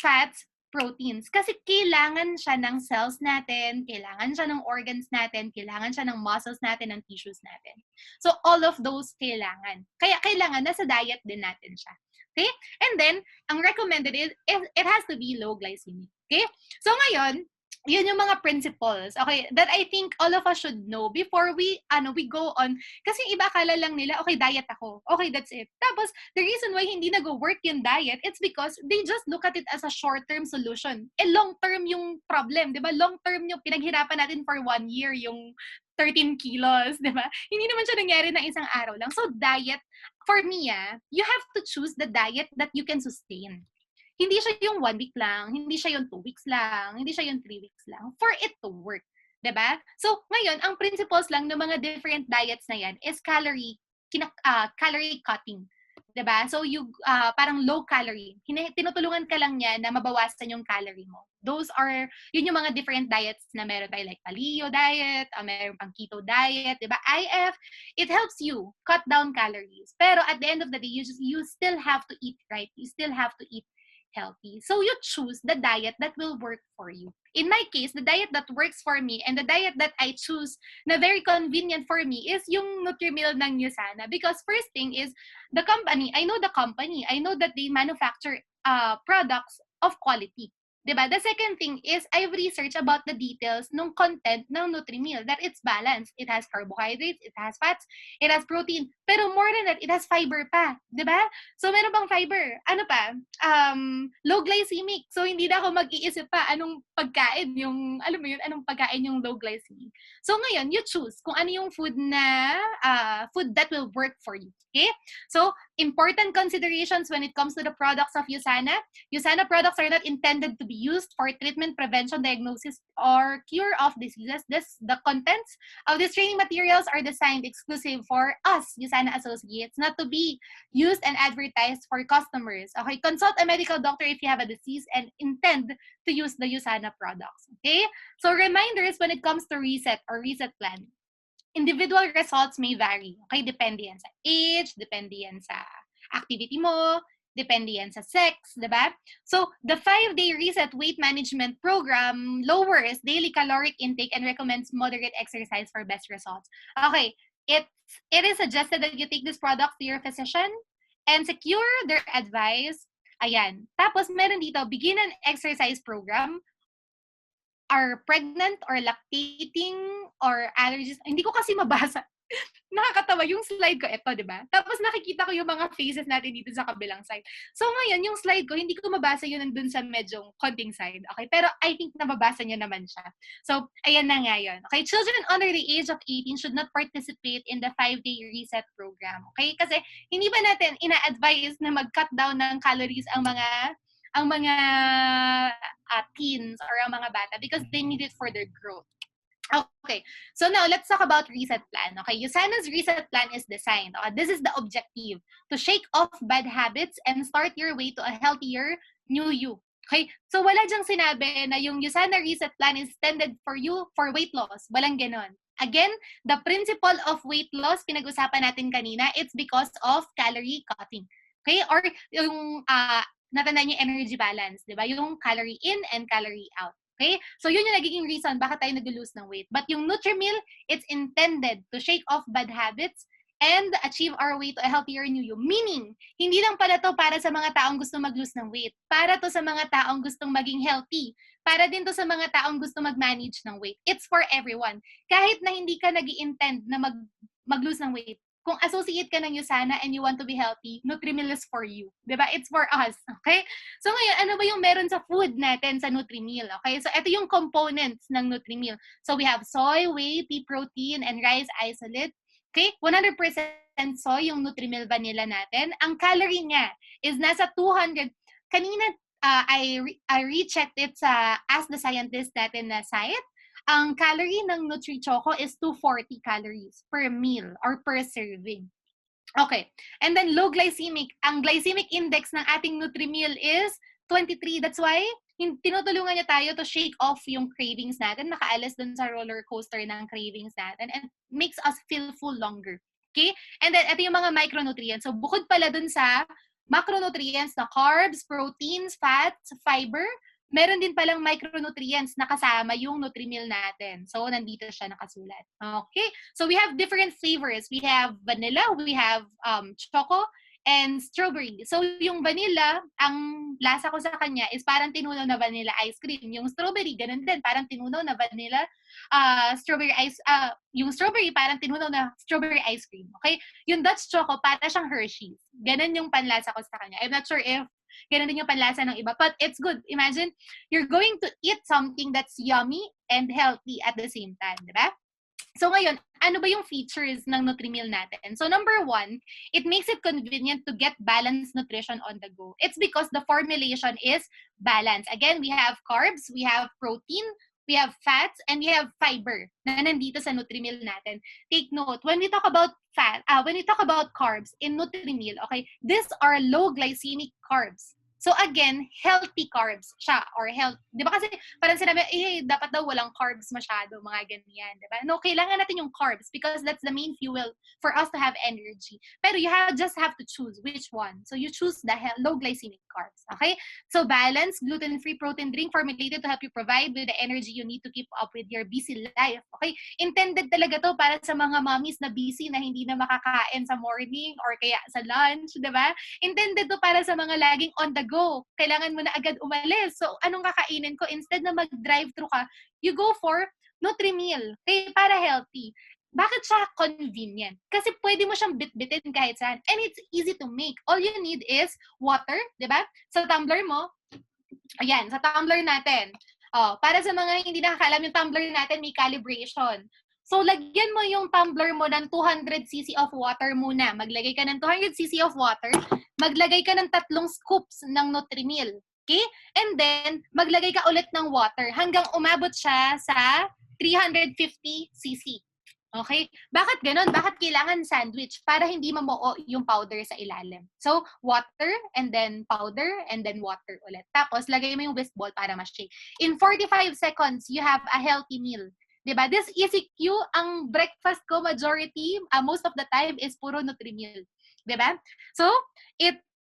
fats, proteins. Kasi kailangan siya ng cells natin, kailangan siya ng organs natin, kailangan siya ng muscles natin, ng tissues natin. So, all of those kailangan. Kaya kailangan nasa diet din natin siya. Okay? And then, ang recommended is, it has to be low glycemic. Okay? So, ngayon, yun yung mga principles, okay, that I think all of us should know before we go on. Kasi iba akala lang nila, okay, diet ako. Okay, that's it. Tapos, the reason why hindi nag-work yung diet, it's because they just look at it as a short-term solution. Long-term yung problem, di ba? Long-term yung pinaghirapan natin for 1 year, yung 13 kilos, di ba? Hindi naman siya nangyari na isang araw lang. So, diet, for me, you have to choose the diet that you can sustain. Hindi siya yung 1 week lang, hindi siya yung 2 weeks lang, hindi siya yung 3 weeks lang, for it to work. Diba? So, ngayon, ang principles lang ng mga different diets na yan is calorie cutting. Diba? So, parang low calorie. Tinutulungan ka lang niya na mabawasan yung calorie mo. Yun yung mga different diets na meron tayo, like paleo diet, meron pang keto diet, diba? IF, it helps you cut down calories. Pero at the end of the day, you still have to eat right. You still have to eat healthy. So you choose the diet that will work for you. In my case, the diet that works for me and the diet that I choose na very convenient for me is yung Nutrimil ng USANA. Because first thing is, the company, I know that they manufacture products of quality. Diba? The second thing is, I've researched about the details ng content ng Nutrimil, that it's balanced. It has carbohydrates, it has fats, it has protein. Pero more than that, it has fiber pa. Diba? So, meron bang fiber? Ano pa? Low glycemic. So, hindi na ako mag-iisip pa anong pagkain yung, alam mo yun, anong pagkain yung low glycemic. So, ngayon, you choose kung ano yung food that will work for you. Okay? So, important considerations when it comes to the products of USANA. USANA products are not intended to be used for treatment, prevention, diagnosis, or cure of diseases. The contents of these training materials are designed exclusive for us, USANA associates, not to be used and advertised for customers. Okay, consult a medical doctor if you have a disease and intend to use the USANA products. Okay, so reminders when it comes to reset or reset plan. Individual results may vary. Okay, depende yan sa age, depende yan sa activity mo, depende yan sa sex, diba? So, the 5-day reset weight management program lowers daily caloric intake and recommends moderate exercise for best results. Okay, it is suggested that you take this product to your physician and secure their advice. Ayan. Tapos, meron dito, begin an exercise program, are pregnant or lactating or allergies. Hindi ko kasi mabasa. Nakakatawa yung slide ko. Ito, di ba? Tapos nakikita ko yung mga faces natin dito sa kabilang side. So ngayon, yung slide ko, hindi ko mabasa yun nandun sa medyo konting side. Okay? Pero I think nababasa niya naman siya. So, ayan na nga yun. Okay? Children under the age of 18 should not participate in the 5-day reset program. Okay? Kasi hindi ba natin ina-advise na mag-cut down ng calories ang mga ang mga teens or ang mga bata because they need it for their growth. Okay, so now let's talk about reset plan. Okay, USANA's reset plan is designed. This is the objective, to shake off bad habits and start your way to a healthier new you. Okay, so wala dyang sinabi na yung USANA reset plan is intended for you for weight loss. Walang ganon. Again, the principle of weight loss, pinag-usapan natin kanina, it's because of calorie cutting. Okay, or yung natandaan yung energy balance, di ba? Yung calorie in and calorie out. Okay? So, yun yung nagiging reason bakit tayo nag-lose ng weight. But yung Nutrimil, it's intended to shake off bad habits and achieve our way to a healthier new you. Meaning, hindi lang pala to para sa mga taong gusto mag-lose ng weight. Para to sa mga taong gustong maging healthy. Para din to sa mga taong gusto mag-manage ng weight. It's for everyone. Kahit na hindi ka nag-i-intend na mag-lose ng weight, kung associate ka ng USANA and you want to be healthy, Nutrimil is for you. Diba? It's for us. Okay? So ngayon, ano ba yung meron sa food natin sa Nutrimil? Okay? So ito yung components ng Nutrimil. So we have soy, whey, pea protein, and rice isolate. Okay? 100% soy yung Nutrimil vanilla natin. Ang calorie niya is nasa 200. Kanina, I rechecked it sa Ask the Scientist natin na site. Ang calorie ng Nutri-Choco is 240 calories per meal or per serving. Okay. And then low glycemic. Ang glycemic index ng ating Nutrimil is 23. That's why tinutulungan niya tayo to shake off yung cravings natin, makaalis dun sa roller coaster ng cravings natin, and makes us feel full longer. Okay? And then, ito yung mga micronutrients. So, bukod pala dun sa macronutrients na carbs, proteins, fats, fiber, meron din palang micronutrients na kasama yung Nutrimil natin. So, nandito siya nakasulat. Okay? So, we have different flavors. We have vanilla, we have choco, and strawberry. So, yung vanilla, ang lasa ko sa kanya is parang tinunaw na vanilla ice cream. Yung strawberry, ganun din. Parang tinunaw na vanilla strawberry ice, yung strawberry, parang tinunaw na strawberry ice cream. Okay? Yung Dutch choco, para siyang Hershey's. Ganun yung panlasa ko sa kanya. I'm not sure if ganun din yung panlasa ng iba. But it's good. Imagine, you're going to eat something that's yummy and healthy at the same time. Diba? So ngayon, ano ba yung features ng Nutrimil natin? So number one, it makes it convenient to get balanced nutrition on the go. It's because the formulation is balanced. Again, we have carbs, we have protein, we have fats, and we have fiber na nandito sa Nutrimil natin. Take note, when we talk about when we talk about carbs in Nutrimil, okay, these are low glycemic carbs. So again, healthy carbs siya or health. 'Di ba kasi parang sinabi, dapat daw walang carbs masyado, mga ganyan, 'di ba? No, kailangan natin yung carbs because that's the main fuel for us to have energy. Pero you just have to choose which one. So you choose the low glycemic carbs, okay? So balanced, gluten-free protein drink formulated to help you provide with the energy you need to keep up with your busy life, okay? Intended talaga to para sa mga mommies na busy na hindi na makakain sa morning or kaya sa lunch, 'di ba? Intended to para sa mga laging on the go. Kailangan mo na agad umalis. So, anong kakainin ko? Instead na mag-drive-thru ka, you go for Nutrimil. Okay, para healthy. Bakit siya convenient? Kasi pwede mo siyang bitbitin kahit saan. And it's easy to make. All you need is water, di ba? Sa tumbler mo, ayan, sa tumbler natin. Para sa mga hindi nakakalam, yung tumbler natin may calibration. So, lagyan mo yung tumbler mo ng 200cc of water muna. Maglagay ka ng 200cc of water. Maglagay ka ng 3 scoops ng Nutrimil. Okay? And then, maglagay ka ulit ng water hanggang umabot siya sa 350cc. Okay? Bakit ganun? Bakit kailangan sandwich? Para hindi mamuo yung powder sa ilalim. So, water, and then powder, and then water ulit. Tapos, lagay mo yung whisk ball para ma-shake. In 45 seconds, you have a healthy meal. Diba? This ECQ, ang breakfast ko majority, most of the time is puro Nutrimil. Diba? So,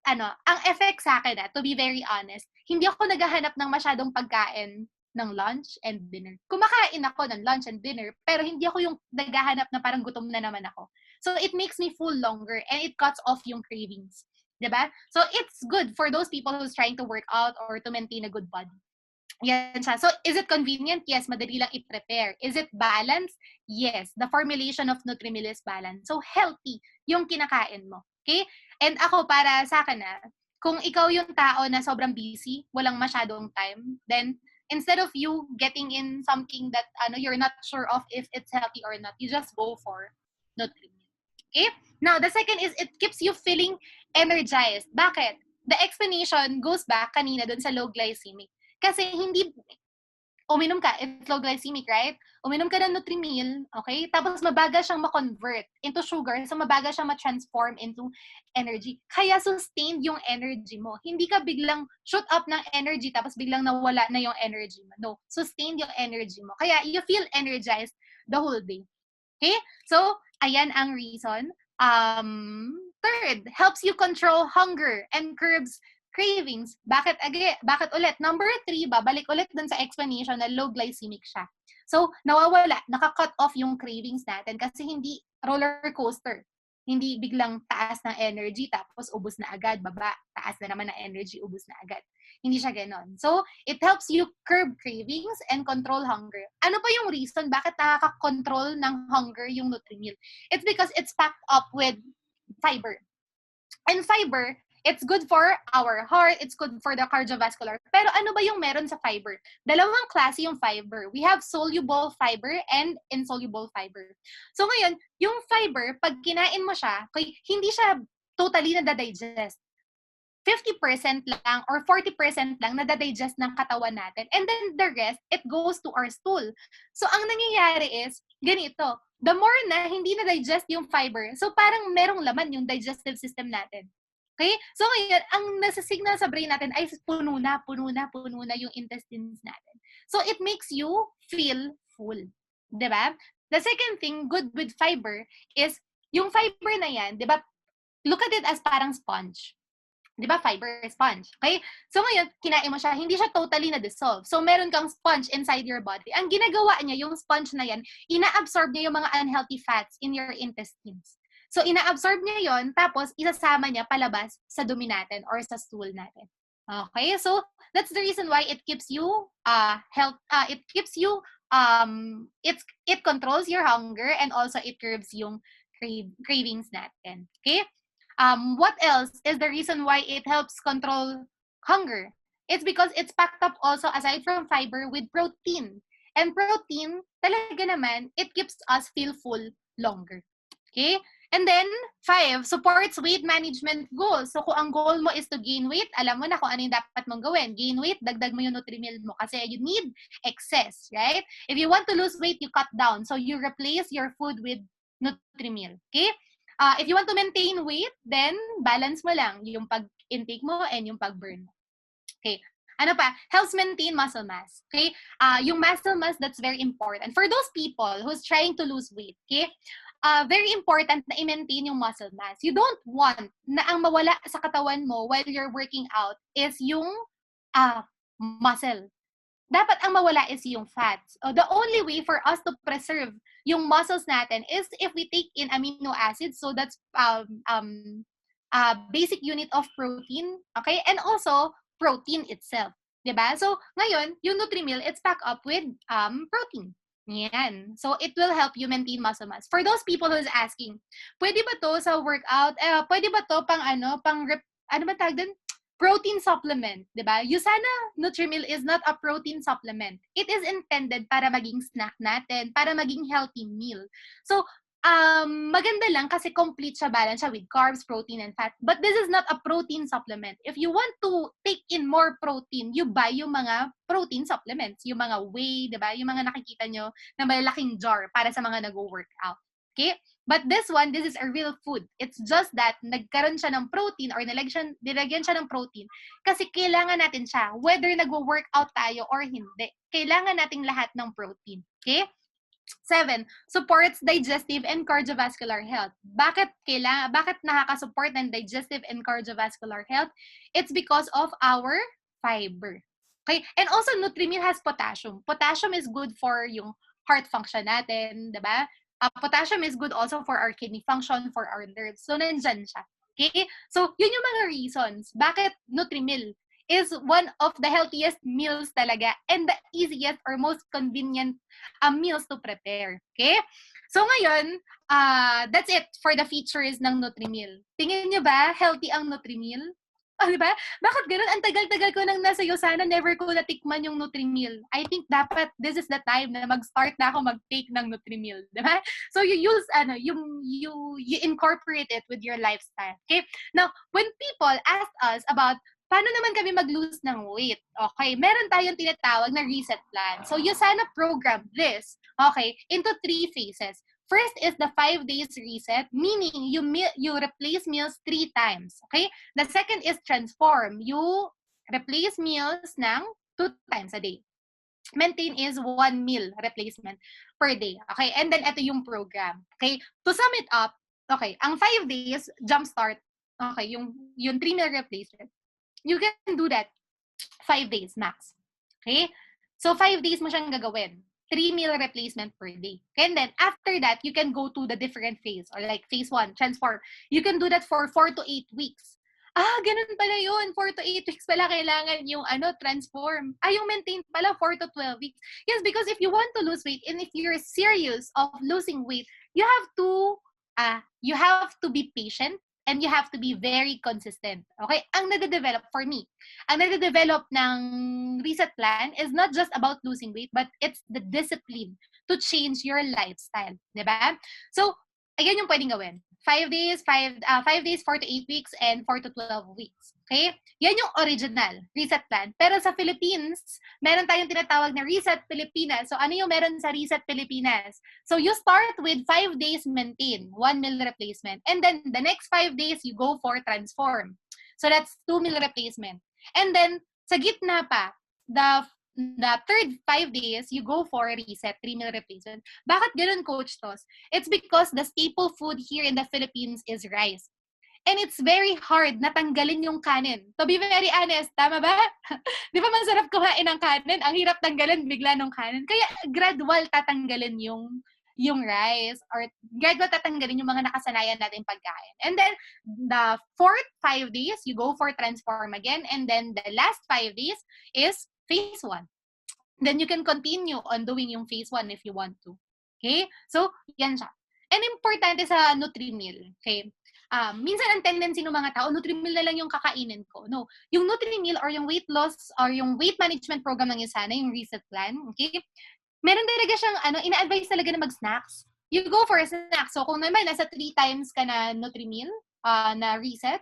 ang effect sa akin, to be very honest, hindi ako naghahanap ng masyadong pagkain ng lunch and dinner. Kumakain ako ng lunch and dinner, pero hindi ako yung naghahanap na parang gutom na naman ako. So, it makes me full longer and it cuts off yung cravings. Diba? So, it's good for those people who's trying to work out or to maintain a good body. Yan siya. So, is it convenient? Yes, madali lang i-prepare. Is it balanced? Yes. The formulation of Nutrimil is balanced. So, healthy yung kinakain mo. Okay? And ako, para sa akin kung ikaw yung tao na sobrang busy, walang masyadong time, then, instead of you getting in something that you're not sure of if it's healthy or not, you just go for Nutrimil. Okay? Now, the second is it keeps you feeling energized. Bakit? the explanation goes back kanina dun sa low glycemic. Kasi hindi, uminom ka, it's low glycemic, right? Uminom ka ng Nutrimil, okay? Tapos mabagal siyang ma-convert into sugar, so mabagal siyang ma-transform into energy. Kaya sustained yung energy mo. Hindi ka biglang shoot up ng energy tapos biglang nawala na yung energy mo. No, sustained yung energy mo. Kaya you feel energized the whole day. Okay? So, ayan ang reason. Third, helps you control hunger and curbs cravings. Bakit ulit? Number 3, babalik ulit dun sa explanation na low glycemic siya. So, nawawala, naka-cut off yung cravings natin kasi hindi roller coaster. Hindi biglang taas ng energy tapos ubos na agad, baba, taas na naman ng energy, ubos na agad. Hindi siya ganon. So, it helps you curb cravings and control hunger. Ano pa yung reason bakit nakaka-control ng hunger yung Nutrimil? It's because it's packed up with fiber. And fiber, it's good for our heart, it's good for the cardiovascular. Pero ano ba yung meron sa fiber? Dalawang klase yung fiber. We have soluble fiber and insoluble fiber. So ngayon, yung fiber, pag kinain mo siya, hindi siya totally nadadigest. 50% lang or 40% lang nadadigest ng katawan natin. And then the rest, it goes to our stool. So ang nangyayari is, ganito, the more na hindi na-digest yung fiber, so parang merong laman yung digestive system natin. Okay? So ngayon, ang nasa-signal sa brain natin ay puno na yung intestines natin. So it makes you feel full. Diba? The second thing, good with fiber, is yung fiber na yan, diba, look at it as parang sponge. Di ba, fiber sponge. Okay? So ngayon, kinain mo siya, hindi siya totally na-dissolve. So meron kang sponge inside your body. Ang ginagawa niya, yung sponge na yan, ina-absorb niya yung mga unhealthy fats in your intestines. So ina-absorb niya yon, tapos isasama niya palabas sa dumi natin or sa stool natin. Okay? So that's the reason why it keeps you it controls your hunger and also it curbs yung cravings natin. Okay? What else is the reason why it helps control hunger? It's because it's packed up also, aside from fiber, with protein. And protein, talaga naman, it keeps us feel full longer. Okay? And then, 5, supports weight management goals. So, kung ang goal mo is to gain weight, alam mo na kung ano yung dapat mong gawin. Gain weight, dagdag mo yung Nutrimil mo kasi you need excess, right? If you want to lose weight, you cut down. So, you replace your food with Nutrimil. Okay? If you want to maintain weight, then balance mo lang yung pag-intake mo and yung pag-burn mo. Okay. Ano pa? Helps maintain muscle mass. Okay? Yung muscle mass, that's very important. For those people who's trying to lose weight, okay? Very important na i-maintain yung muscle mass. You don't want na ang mawala sa katawan mo while you're working out is yung muscle. Dapat ang mawala is yung fats. The only way for us to preserve yung muscles natin is if we take in amino acids. So that's basic unit of protein. Okay? And also protein itself. Diba? So ngayon, yung Nutrimil, it's packed up with protein. Yan. So it will help you maintain muscle mass. For those people who's asking, pwede ba to sa workout? Pwede ba to pang ano ba tawag din? Protein supplement, di ba? Usana Nutrimil is not a protein supplement. It is intended para maging snack natin, para maging healthy meal. So, maganda lang kasi complete siya, balance siya with carbs, protein, and fat. But this is not a protein supplement. If you want to take in more protein, you buy yung mga protein supplements, yung mga whey, di ba? Yung mga nakikita nyo na malaking jar para sa mga nag-workout. Okay? But this one, this is a real food. It's just that nagkaroon siya ng protein or nilagyan siya ng protein kasi kailangan natin siya whether nagwo-workout tayo or hindi. Kailangan nating lahat ng protein. Okay? 7, supports digestive and cardiovascular health. Bakit nakaka-support ng digestive and cardiovascular health? It's because of our fiber. Okay? And also, Nutrimil has potassium. Potassium is good for yung heart function natin, diba? Potassium is good also for our kidney function, for our nerves. So, nandyan siya. Okay? So, yun yung mga reasons bakit Nutrimil is one of the healthiest meals talaga and the easiest or most convenient meals to prepare. Okay? So, ngayon, that's it for the features ng Nutrimil. Tingin nyo ba healthy ang Nutrimil? Di ba? Bakit ganun? Ang tagal-tagal ko nang nasa Yosana, never ko natikman yung Nutri-Meal. I think dapat this is the time na mag-start na ako mag-take ng Nutri-Meal. Di ba? So you use, you incorporate it with your lifestyle. Okay? Now, when people ask us about paano naman kami mag-lose ng weight? Okay, meron tayong tinatawag na reset plan. So Yosana program this, okay, into 3 phases. First is the 5 days reset, meaning you replace meals 3 times. Okay? The second is transform. You replace meals ng 2 times a day. Maintain is 1 meal replacement per day. Okay? And then ito yung program. Okay? To sum it up, okay, ang 5 days jumpstart, okay, yung 3 meal replacement. You can do that 5 days max. Okay? So 5 days mo siyang gagawin. 3 meal replacement per day. And then, after that, you can go to the different phase or like phase 1, transform. You can do that for 4 to 8 weeks. Ganun pala yun. 4 to 8 weeks pala kailangan yung transform. Yung maintain pala 4 to 12 weeks. Yes, because if you want to lose weight and if you're serious of losing weight, you have to be patient and you have to be very consistent. Okay? Ang nade-develop for me, ang nade-develop ng reset plan is not just about losing weight, but it's the discipline to change your lifestyle. Diba? So, ayan yung pwedeng gawin. 5 days, 4 to 8 weeks, and 4 to 12 weeks. Okay? Yan yung original reset plan. Pero sa Philippines, meron tayong tinatawag na Reset Pilipinas. So, ano yung meron sa Reset Pilipinas? So, you start with 5 days maintain, 1 meal replacement. And then, the next 5 days, you go for transform. So, that's 2 meal replacement. And then, sa gitna pa, the third 5 days, you go for reset, 3 meal replacement. Bakit ganun, Coach Tos? It's because the staple food here in the Philippines is rice. And it's very hard na tanggalin yung kanin. To be very honest, tama ba? Di ba masarap kumain ng kanin? Ang hirap tanggalin bigla ng kanin. Kaya gradual tatanggalin yung rice or gradual tatanggalin yung mga nakasanayan natin pagkain. And then, the fourth 5 days, you go for transform again. And then, the last 5 days is phase 1. Then, you can continue on doing yung phase 1 if you want to. Okay? So, yan siya. And importante sa Nutri-Meal. Okay? Minsan ang tendency ng mga tao, Nutri-Meal na lang yung kakainin ko. No. Yung Nutri-Meal or yung weight loss or yung weight management program ng Yosana, yung reset plan, okay? Meron talaga siyang, ina-advise talaga na mag-snacks. You go for a snack. So, kung naman, nasa 3 times ka na Nutri-Meal, na reset,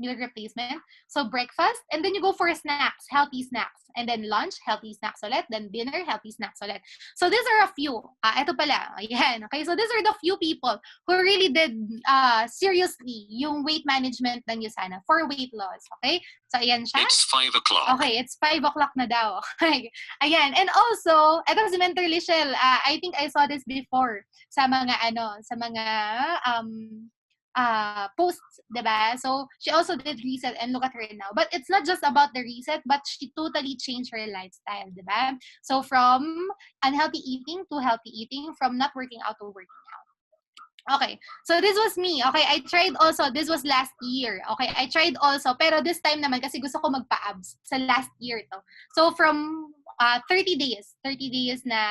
meal replacement. So, breakfast, and then you go for snacks, healthy snacks. And then lunch, healthy snacks ulit. Then dinner, healthy snacks ulit. So, these are a few. Ito pala. Ayan. Okay, so these are the few people who really did seriously yung weight management ng Yosana for weight loss. Okay? So, ayan siya. It's 5 o'clock. Okay, it's 5 o'clock na daw. Okay. Ayan. And also, ito si Mentor Lichelle. I think I saw this before sa mga, posts, diba? So, she also did reset and look at her now. But it's not just about the reset, but she totally changed her lifestyle, diba? So, from unhealthy eating to healthy eating, from not working out to working out. Okay, so this was me. Okay, I tried also, this was last year. Okay, I tried also, pero this time naman kasi gusto ko magpa-abs sa last year to. So, from 30 days na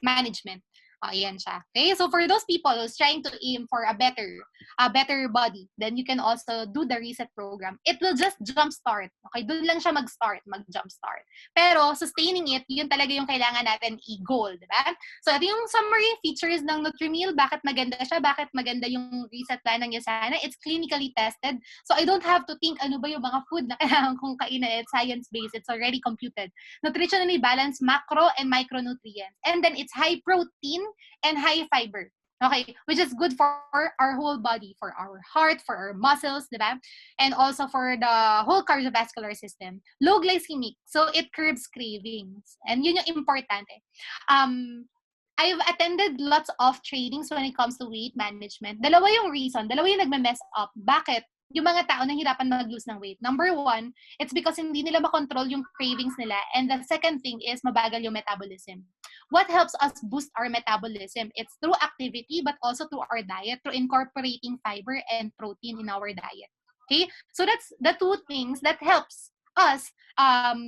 management. Ayan siya. Okay? So, for those people who's trying to aim for a better body, then you can also do the reset program. It will just jumpstart. Okay? Doon lang siya mag-jumpstart. Pero, sustaining it, yun talaga yung kailangan natin i-goal, diba? So, ito yung summary features ng Nutri-Meal. Bakit maganda siya? Bakit maganda yung reset plan ng Yosana? It's clinically tested. So, I don't have to think ano ba yung mga food na kailangan kong kainan. It's science-based. It's already computed. Nutritionally balanced macro and micronutrients. And then, it's high protein and high fiber. Okay, which is good for our whole body, for our heart, for our muscles, diba? And also for the whole cardiovascular system. Low glycemic, so it curbs cravings. And yun yung importante. I've attended lots of trainings when it comes to weight management. Dalawa yung nagme-mess up. Bakit? Yung mga tao nahihirapan mag-lose ng weight. Number 1, it's because hindi nila makontrol yung cravings nila. And the second thing is mabagal yung metabolism. What helps us boost our metabolism? It's through activity, but also through our diet, through incorporating fiber and protein in our diet. Okay? So that's the 2 things that helps us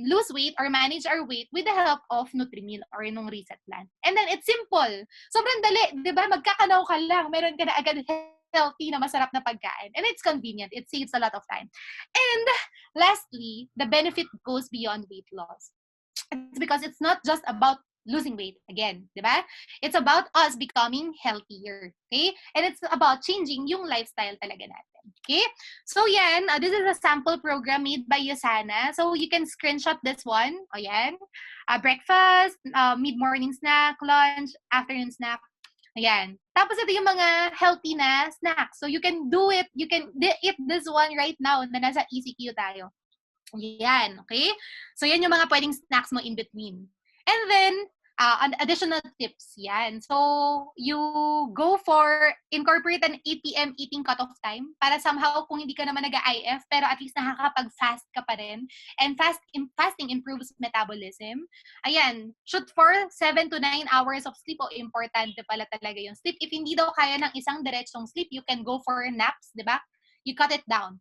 lose weight or manage our weight with the help of Nutri-Meal or yung reset plan. And then it's simple. Sobrang dali. Diba? Magkakanaw ka lang. Meron ka na agad healthy na masarap na pagkain. And it's convenient. It saves a lot of time. And lastly, the benefit goes beyond weight loss. It's because it's not just about losing weight again, di ba? It's about us becoming healthier, okay? And it's about changing yung lifestyle talaga natin, okay? So yan, this is a sample program made by Yosana. So you can screenshot this one. O yan. Breakfast, mid-morning snack, lunch, afternoon snack. Ayan. Tapos ito yung mga healthy na snacks. So you can do it. You can eat this one right now na nasa ECQ tayo. Yan, okay? So yan yung mga pwedeng snacks mo in between. And then, additional tips, yan. So, you go for incorporate an 8 p.m. eating cutoff time para somehow kung hindi ka naman nag-IF, pero at least nakakapag-fast ka pa rin. And fasting improves metabolism. Ayan, shoot for 7 to 9 hours of sleep. O, importante pala talaga yung sleep. If hindi daw kaya ng isang diretsong sleep, you can go for naps, di ba? You cut it down.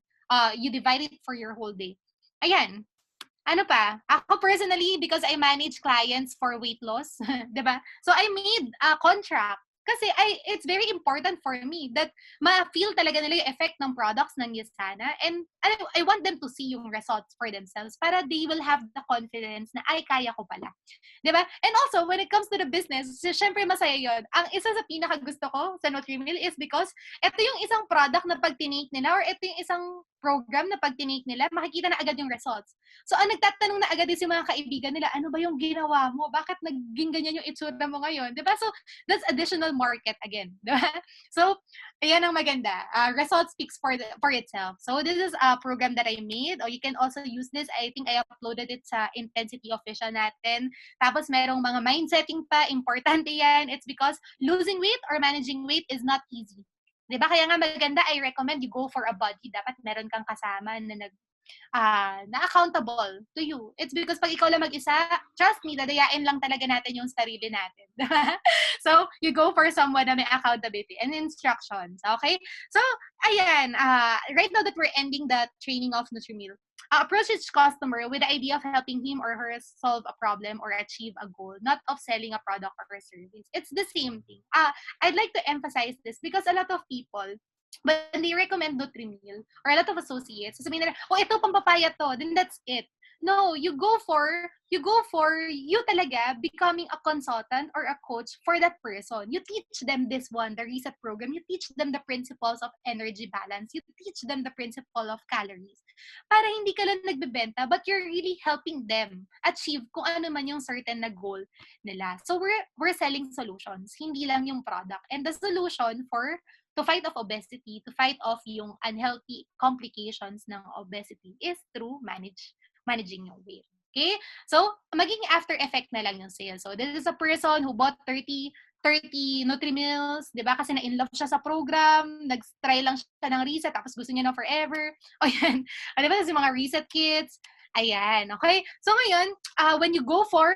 You divide it for your whole day. Ayan. Ano pa? Ako personally, because I manage clients for weight loss, diba? So I made a contract. Kasi it's very important for me that ma-feel talaga nila yung effect ng products ng Yosana. And I want them to see yung results for themselves para they will have the confidence na, ay, kaya ko pala. Diba? And also, when it comes to the business, syempre masaya yun. Ang isa sa pinaka-gusto ko sa Nutrimil is because ito yung isang product na pag tinake nila or ito yung isang program na pag tinake nila, makikita na agad yung results. So, ang nagtatanong na agad din si mga kaibigan nila, ano ba yung ginawa mo? Bakit naging ganyan yung itsura mo ngayon? Diba? So, that's additional market again. Diba? So, ayan ang maganda. Results speaks for itself. So, this is a program that I made. Or you can also use this. I think I uploaded it sa Intensity Official natin. Tapos, merong mga mindsetting pa. Importante yan. It's because losing weight or managing weight is not easy. Diba? Kaya nga maganda, I recommend you go for a buddy. Dapat meron kang kasama na na accountable to you. It's because pag ikaw lang mag-isa, trust me, dadayain lang talaga natin yung sarili natin. So, you go for someone na may accountability and instructions. Okay? So, ayan, right now that we're ending the training of Nutrimil, approach each customer with the idea of helping him or her solve a problem or achieve a goal, not of selling a product or a service. It's the same thing. I'd like to emphasize this because a lot of people, when they recommend Nutrimil or a lot of associates, sasabihin nila, oh, ito pampapaya to, then that's it. No, you go for you talaga becoming a consultant or a coach for that person. You teach them this one, the reset program. You teach them the principles of energy balance. You teach them the principle of calories. Para hindi ka lang nagbebenta, but you're really helping them achieve kung ano man yung certain na goal nila. So we're selling solutions, hindi lang yung product. And the solution to fight off obesity, to fight off yung unhealthy complications ng obesity is through managing your weight. Okay? So, maging after effect na lang yung sales. So, this is a person who bought 30 Nutrimills, di ba? Kasi na-inlove siya sa program, nag-try lang siya ng reset, tapos gusto niya na forever. O yan. Di ba? Kasi mga reset kits. Ayan. Okay? So, ngayon, when you go for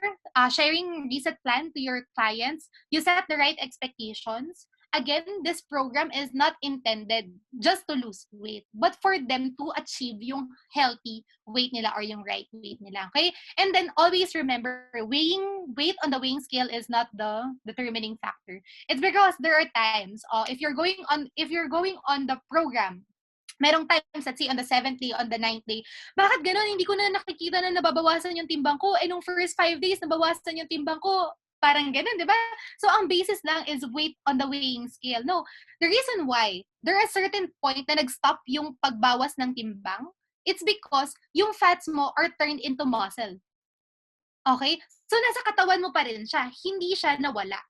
sharing reset plan to your clients, you set the right expectations. Again, this program is not intended just to lose weight, but for them to achieve yung healthy weight nila or yung right weight nila. Okay? And then always remember, weighing weight on the weighing scale is not the determining factor. It's because there are times, if you're going on the program, merong times at say on the 7th day, on the 9th day, bakit ganun? Hindi ko na nakikita na nababawasan yung timbang ko. Nung first 5 days, nabawasan yung timbang ko. Parang ganun, di ba? So, ang basis lang is weight on the weighing scale. No, the reason why there are certain point na nag-stop yung pagbawas ng timbang, it's because yung fats mo are turned into muscle. Okay? So, nasa katawan mo pa rin siya. Hindi siya nawala.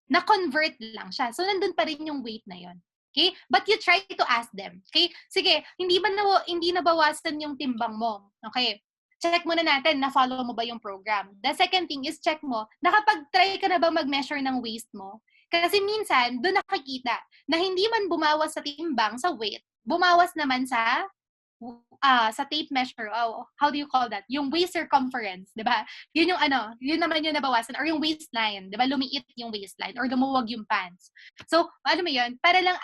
Na-convert lang siya. So, nandun pa rin yung weight na yon. Okay? But you try to ask them. Okay? Sige, hindi nabawasan yung timbang mo. Okay? Check muna natin, na-follow mo ba yung program. The second thing is check mo, nakapag-try ka na ba mag-measure ng waist mo? Kasi minsan, doon nakikita na hindi man bumawas sa timbang, sa weight, bumawas naman sa tape measure. How do you call that? Yung waist circumference, di ba? Yun naman yung nabawasan. Or yung waistline, di ba? Lumiit yung waistline or lumuwag yung pants. So, ano mo yun? Para lang,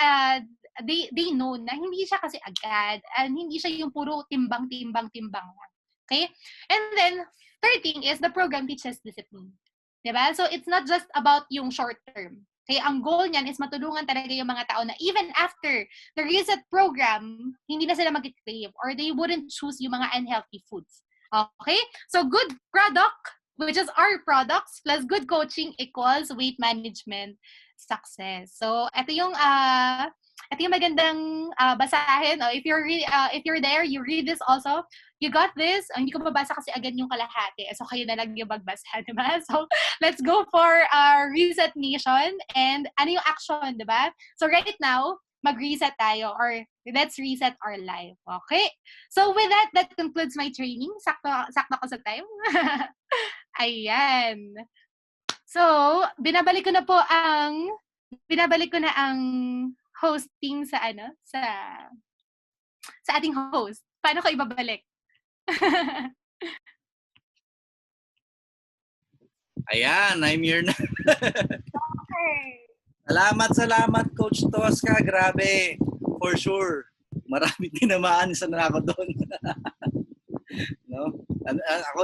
they know na hindi siya kasi agad, and hindi siya yung puro timbang lang. Okay? And then, third thing is the program teaches discipline. Diba? So, it's not just about yung short term. Kaya ang goal niyan is matulungan talaga yung mga tao na even after the reset program, hindi na sila mag-crave or they wouldn't choose yung mga unhealthy foods. Okay? So good product, which is our products, plus good coaching equals weight management success. So ito yung magandang basahin. If you're there, you read this also. You got this. Hindi ko mabasa kasi agad yung kalahati. So, kayo na lang yung magbasa, di ba? So, let's go for our reset nation. And ano yung action, di ba? So, right now, mag-reset tayo or let's reset our life. Okay? So, with that, that concludes my training. Sakto ko sa time. Ayan. So, binabalik ko na ang hosting sa ating host. Paano ko ibabalik? Ayan, I'm here na. Okay. Salamat, Coach Tosca. Grabe. For sure. Maraming tinamaan. Isa na ako doon. No?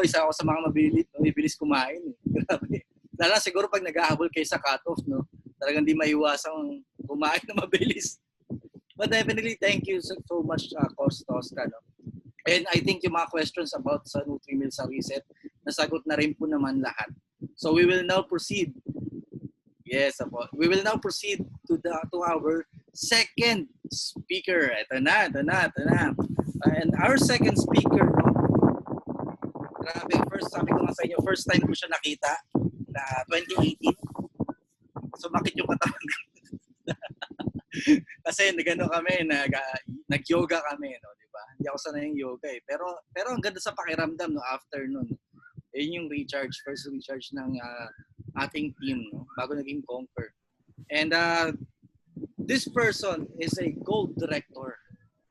Isa ako sa mga mabibilis kumain. Grabe. Lalo siguro pag nag-ahabol kayo sa cut-off, no? Talagang di maiwasang kumain na mabilis. But definitely, thank you so much, Coach Tosca. No? And I think yung mga questions about sa Nutri-Mill sa reset, nasagot na rin po naman lahat. So we will now proceed. Yes, we will now proceed to our second speaker. Ito na. And our second speaker, no? Grabe, sabi ko nga sa inyo, first time ko siya nakita na 2018. Sumakit yung katawan ko. Kasi nag-yoga kami, no, di ba? Hindi ako sanay yung yoga eh. Pero ang ganda sa pakiramdam no after nun. Yun yung first recharge ng ating team, no, bago naging Conquer. And this person is a gold director.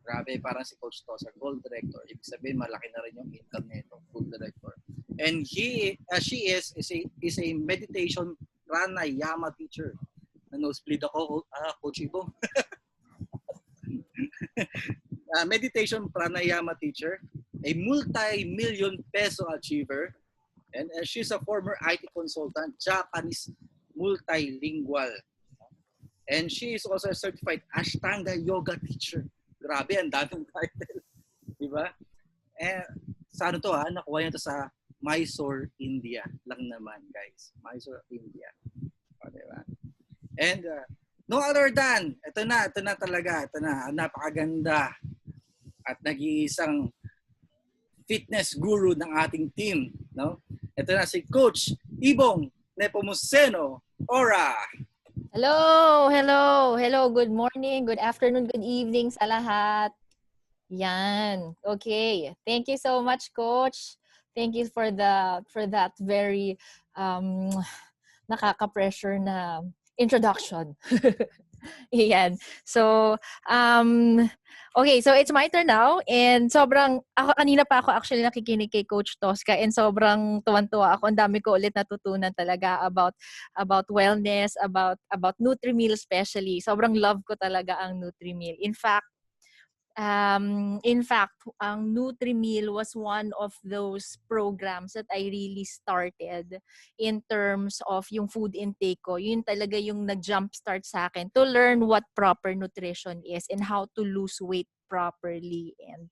Grabe, parang si Coach Tosca, gold director. Ibig sabihin, malaki na rin yung income nito, gold director. And she is a meditation pranayama teacher. Nosebleed ako, Coach Ibong. Meditation pranayama teacher, a multi-million peso achiever, and she's a former IT consultant, Japanese multilingual. And she is also a certified Ashtanga yoga teacher. Grabe, ang daming title. Diba? Sa nakuha niya ito sa Mysore, India lang naman, guys. Mysore, India. Diba? And no other than, ito na talaga, napakaganda at nag-iisang fitness guru ng ating team, no? Ito na si Coach Ibong Nepomuceno Ora. Hello. Good morning, good afternoon, good evening sa lahat. Yan. Okay. Thank you so much, Coach. Thank you for that very nakaka-pressure na introduction. Yan. So, okay, so it's my turn now and kanina pa ako actually nakikinig kay Coach Tosca and sobrang tuwan-tuwa ako. Ang dami ko ulit natutunan talaga about wellness, about Nutri-Mill especially. Sobrang love ko talaga ang Nutri-Mill. In fact, ang Nutri-Mill was one of those programs that I really started in terms of yung food intake ko. Yun talaga yung nag-jumpstart sa akin to learn what proper nutrition is and how to lose weight properly and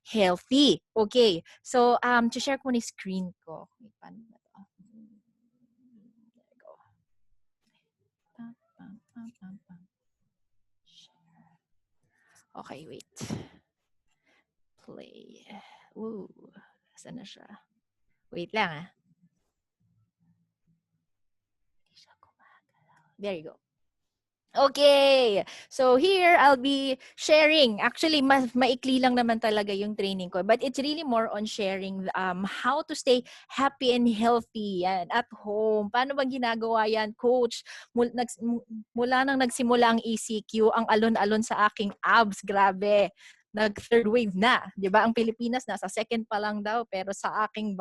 healthy. Okay, so to-share ko na yung screen ko. Paano ba ito? There we go. Okay, wait. Play. Ooh, saan na siya? Wait lang There you go. Okay. So here, I'll be sharing. Actually, maikli lang naman talaga yung training ko. But it's really more on sharing how to stay happy and healthy yan, at home. Paano ba ginagawa yan, Coach? Mula nang nagsimula ang ECQ, ang alon-alon sa aking abs. Grabe. Nag-third wave na. Di ba? Ang Pilipinas, nasa second pa lang daw. Pero sa aking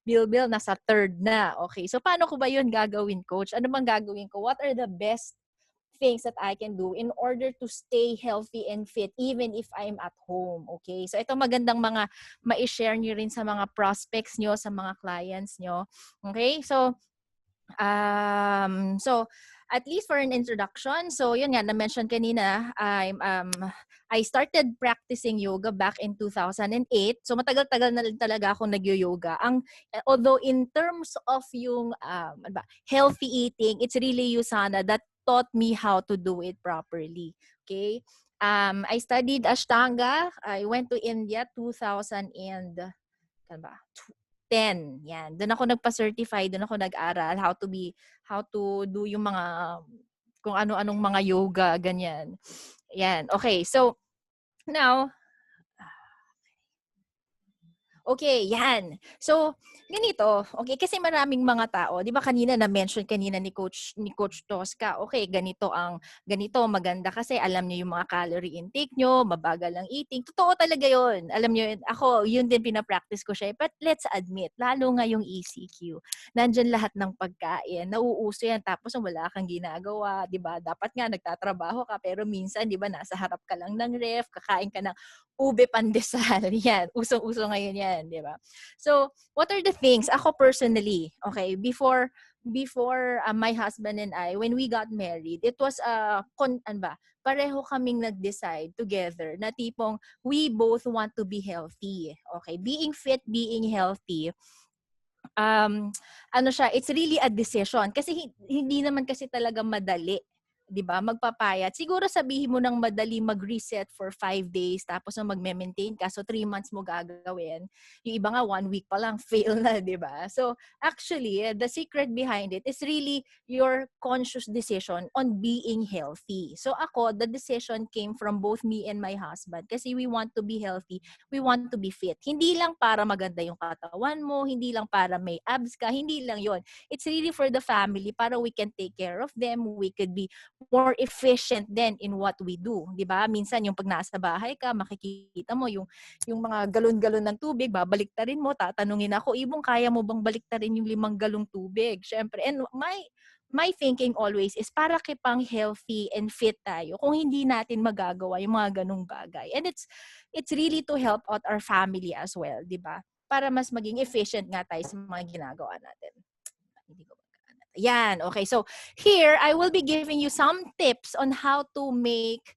bilbil, nasa third na. Okay. So paano ko ba yun gagawin, Coach? Ano bang gagawin ko? What are the best things that I can do in order to stay healthy and fit even if I'm at home, okay? So ito magandang mga ma-share nyo rin sa mga prospects nyo, sa mga clients nyo, okay? So at least for an introduction, so yun nga, na-mention kanina, I started practicing yoga back in 2008. So matagal-tagal na rin talaga akong nag-yoga. Although in terms of yung healthy eating, it's really Usana that taught me how to do it properly. Okay? I studied Ashtanga. I went to India 2010. Yan. Doon ako nagpa-certify, doon ako nag-aral how to do yung mga kung ano-anong mga yoga, ganyan. Yan. Okay. So now, okay, yan. So, ganito. Okay, kasi maraming mga tao, 'di ba kanina na-mention kanina ni Coach Tosca, okay, ganito maganda kasi alam niyo yung mga calorie intake niyo, mabagal ang eating. Totoo talaga 'yon. Alam niyo, ako, yun din pina-practice ko siya. But let's admit, lalo ngayong ECQ, nandiyan lahat ng pagkain. Nauuso yan tapos wala kang ginagawa, 'di ba? Dapat nga nagtatrabaho ka pero minsan, 'di ba, nasa harap ka lang ng ref, kakain ka ng ube pandesal. Yan, usong-uso ngayon yan, di ba? So, what are the things? Ako personally, okay, before my husband and I, when we got married, it was pareho kaming nag-decide together na tipong we both want to be healthy. Okay, being fit, being healthy, it's really a decision. Kasi hindi naman kasi talaga madali, 'di ba? Magpapayat. Siguro sabihin mo ng madali mag-reset for 5 days tapos magme-maintain ka, so 3 months mo gagawin. Yung iba nga 1 week pa lang fail na, 'di ba? So actually, the secret behind it is really your conscious decision on being healthy. So ako, the decision came from both me and my husband kasi we want to be healthy, we want to be fit. Hindi lang para maganda yung katawan mo, hindi lang para may abs ka, hindi lang 'yon. It's really for the family, para we can take care of them, we could be more efficient then in what we do, 'di ba? Minsan yung pag nasa bahay ka, makikita mo yung mga galon-galon ng tubig, babaliktarin mo, tatanungin ako, "Ibong, kaya mo bang baliktarin yung 5 galong tubig?" Syempre, and my thinking always is para kipang healthy and fit tayo kung hindi natin magagawa yung mga ganung bagay. And it's really to help out our family as well, 'di ba? Para mas maging efficient nga tayo sa mga ginagawa natin. Hindi ko Yan, okay. So, here, I will be giving you some tips on how to make,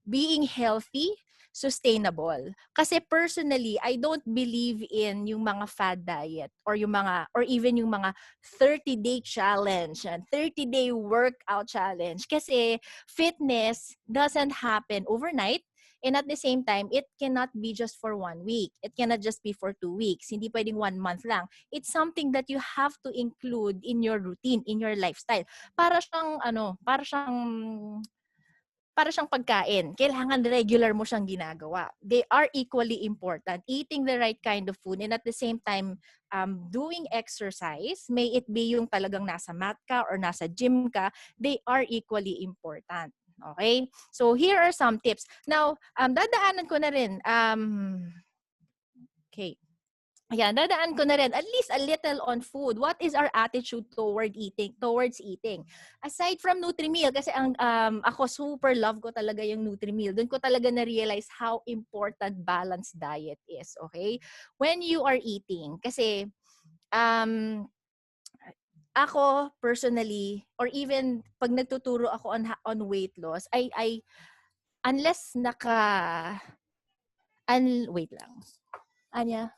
being healthy, sustainable. Kasi personally, I don't believe in yung mga fad diet or even yung mga 30-day challenge and 30-day workout challenge. Kasi fitness doesn't happen overnight. And at the same time, it cannot be just for 1 week. It cannot just be for 2 weeks. Hindi pwedeng 1 month lang. It's something that you have to include in your routine, in your lifestyle. Para siyang pagkain. Kailangan regular mo siyang ginagawa. They are equally important. Eating the right kind of food and at the same time, doing exercise, may it be yung talagang nasa mat ka or nasa gym ka, they are equally important. Okay? So, here are some tips. Now, dadaanan ko na rin. Okay. Ayan, dadaan ko na rin at least a little on food. What is our attitude towards eating? Aside from Nutri-Meal, kasi ako super love ko talaga yung Nutri-Meal. Doon ko talaga na-realize how important balanced diet is, okay? When you are eating, kasi ako personally, or even pag nagtuturo ako on weight loss, unless wait lang. Anya.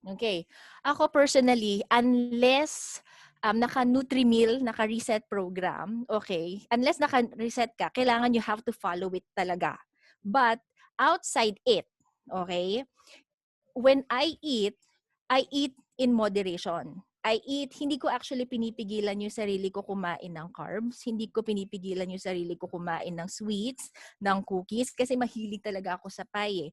Okay. Ako personally, unless naka-Nutri-Meal, naka-reset program, okay, unless naka-reset ka, kailangan you have to follow it talaga. But outside it, okay, when I eat in moderation. Hindi ko actually pinipigilan yung sarili ko kumain ng carbs. Hindi ko pinipigilan yung sarili ko kumain ng sweets, ng cookies, kasi mahilig talaga ako sa pie eh.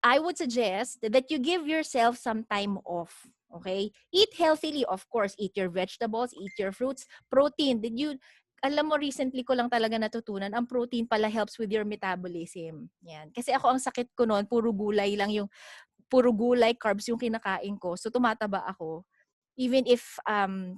I would suggest that you give yourself some time off. Okay? Eat healthily, of course. Eat your vegetables, eat your fruits. Protein. Alam mo, recently ko lang talaga natutunan, ang protein pala helps with your metabolism. Yan. Kasi ako, ang sakit ko noon, puro gulay, carbs yung kinakain ko. So, tumataba ako. even if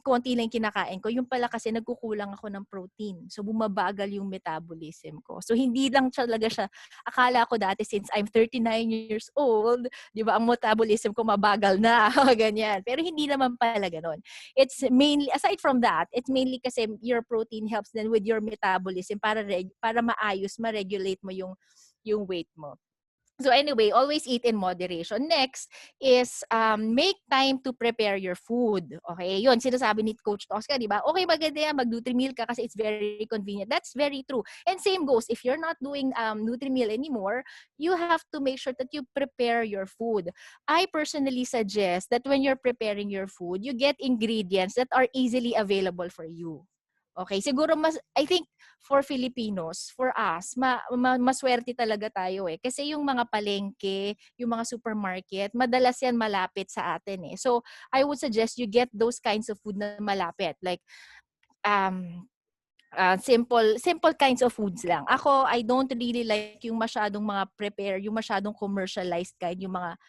konti lang kinakain ko, yung pala kasi nagkukulang ako ng protein. So bumabagal yung metabolism ko. So hindi lang talaga siya, akala ko dati since I'm 39 years old, 'di ba, ang metabolism ko mabagal na, ganyan. Pero hindi naman pala ganoon. It's mainly, aside from that, it's mainly kasi your protein helps then with your metabolism para maayos, ma-regulate mo yung weight mo. So anyway, always eat in moderation. Next is make time to prepare your food. Okay, yun, sinasabi ni Coach Tosca, di ba? Okay, maganda yan, mag-Nutri-Meal ka kasi it's very convenient. That's very true. And same goes, if you're not doing Nutri-Meal anymore, you have to make sure that you prepare your food. I personally suggest that when you're preparing your food, you get ingredients that are easily available for you. Okay, siguro I think for Filipinos, for us, maswerte talaga tayo eh. Kasi yung mga palengke, yung mga supermarket, madalas yan malapit sa atin eh. So, I would suggest you get those kinds of food na malapit. Like, simple kinds of foods lang. Ako, I don't really like yung masyadong mga prepare, yung masyadong commercialized kind, yung mga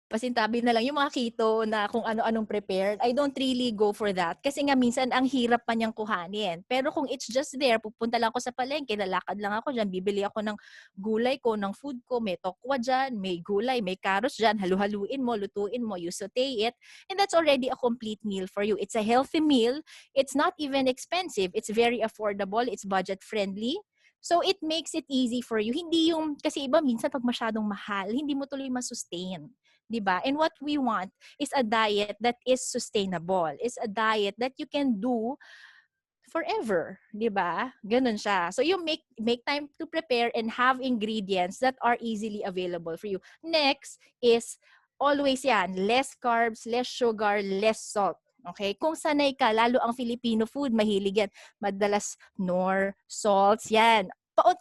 pasintabi na lang yung mga keto na kung ano-anong prepared. I don't really go for that. Kasi nga minsan ang hirap pa niyang kuhanin. Pero kung it's just there, pupunta lang ako sa palengke, lalakad lang ako dyan, bibili ako ng gulay ko, ng food ko, may tokwa dyan, may gulay, may carrots dyan, halu-haluin mo, lutuin mo, you saute it, and that's already a complete meal for you. It's a healthy meal. It's not even expensive. It's very affordable. It's budget-friendly. So, it makes it easy for you. Hindi yung, kasi iba minsan pag masyadong mahal, hindi mo tuloy masustain. Diba? And what we want is a diet that is sustainable. It's a diet that you can do forever, 'di ba? Ganun siya. So you make time to prepare and have ingredients that are easily available for you. Next is always yan, less carbs, less sugar, less salt. Okay? Kung sanay ka, lalo ang Filipino food, mahilig yan. Madalas nor, salts, yan.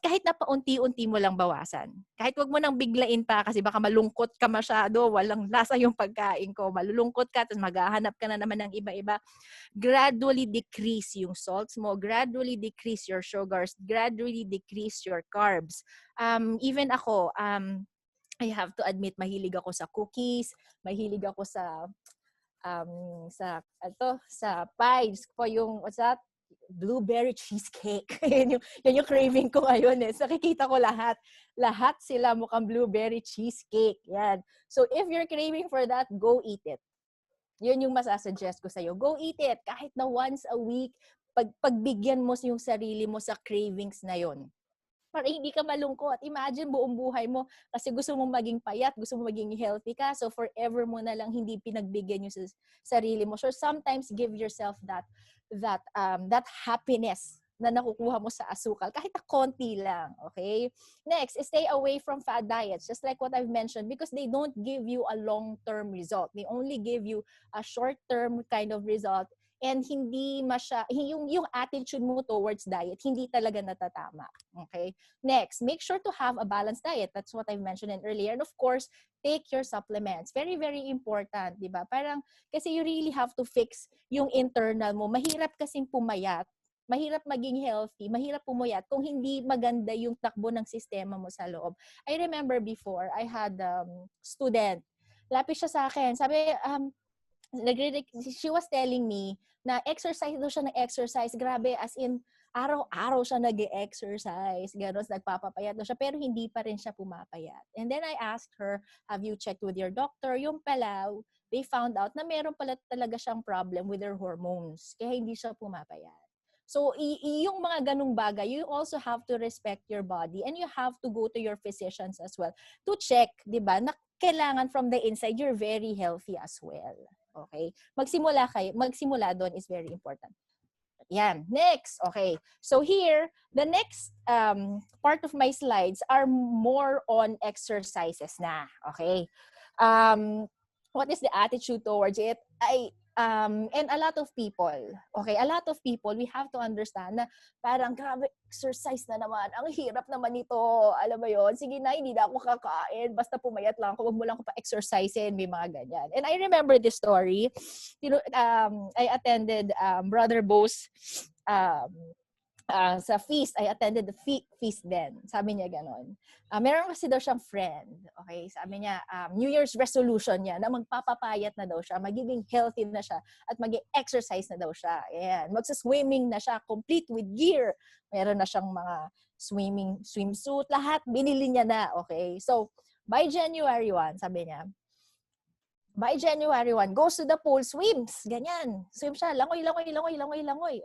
Kahit na paunti-unti mo lang bawasan. Kahit wag mo nang biglain pa kasi baka malungkot ka masyado, walang lasa yung pagkain ko, malulungkot ka, tapos maghahanap ka na naman ng iba-iba. Gradually decrease yung salts mo, gradually decrease your sugars, gradually decrease your carbs. Even ako, I have to admit, mahilig ako sa cookies, mahilig ako sa pies po, yung what's that? Blueberry cheesecake. yan yung craving ko ngayon eh. So, nakikita ko lahat sila mukhang blueberry cheesecake. Yan. So, if you're craving for that, go eat it. Yun yung masasuggest ko sa'yo. Go eat it. Kahit na once a week, pagbigyan mo yung sarili mo sa cravings na yun. Para hindi ka malungkot. Imagine buong buhay mo kasi gusto mong maging payat, gusto mong maging healthy ka, so forever mo na lang hindi pinagbigyan yung sarili mo. So sometimes give yourself that happiness na nakukuha mo sa asukal, kahit na konti lang, okay? Next, stay away from fad diets, just like what I've mentioned, because they don't give you a long-term result. They only give you a short-term kind of result, and hindi yung attitude mo towards diet, hindi talaga natatama, okay? Next, make sure to have a balanced diet. That's what I mentioned earlier. And of course, take your supplements. Very, very important, di ba? Parang, kasi you really have to fix yung internal mo. Mahirap kasing pumayat, mahirap maging healthy, mahirap pumayat kung hindi maganda yung takbo ng sistema mo sa loob. I remember before, I had student, lapis siya sa akin, sabi, she was telling me na exercise daw siya ng exercise. Grabe, as in, araw-araw siya nag-exercise. Gano'n, nagpapapayat daw siya, pero hindi pa rin siya pumapayat. And then I asked her, have you checked with your doctor? Yung pala, they found out na meron pala talaga siyang problem with her hormones. Kaya hindi siya pumapayat. So, yung mga ganung bagay, you also have to respect your body and you have to go to your physicians as well to check, di ba, na kailangan from the inside, you're very healthy as well. Okay? Magsimula doon is very important. Yan. Next. Okay. So here, the next part of my slides are more on exercises na. Okay? What is the attitude towards it? And a lot of people, we have to understand na parang grabe, exercise na naman. Ang hirap naman ito. Alam mo yon, sige na, hindi na ako kakain. Basta pumayat lang ako. Huwag mo lang ko pa-exercisein. May mga ganyan. And I remember this story. I attended Brother Bo's sa feast, I attended the feast then. Sabi niya ganon. Meron kasi daw siyang friend. Okay, sabi niya, New Year's resolution niya na magpapapayat na daw siya, magiging healthy na siya, at mag-exercise na daw siya. Ayan, magsa-swimming na siya, complete with gear. Meron na siyang mga swimsuit, lahat binili niya na. Okay, so by January 1, sabi niya, by January 1, goes to the pool, swims. Ganyan. Swim siya. Langoy.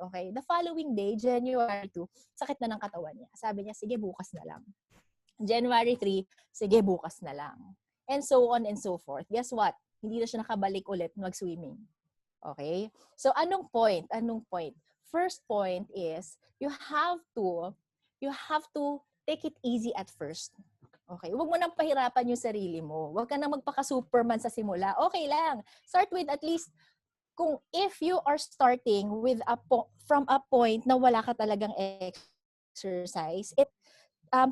Okay. The following day, January 2, sakit na ng katawan niya. Sabi niya, sige, bukas na lang. January 3, sige, bukas na lang. And so on and so forth. Guess what? Hindi na siya nakabalik ulit mag-swimming. Okay? So, anong point? First point is, you have to take it easy at first. Okay, huwag mo nang pahirapan yung sarili mo. Huwag ka nang magpaka-superman sa simula. Okay lang. Start with at least, kung if you are starting with from a point na wala ka talagang exercise,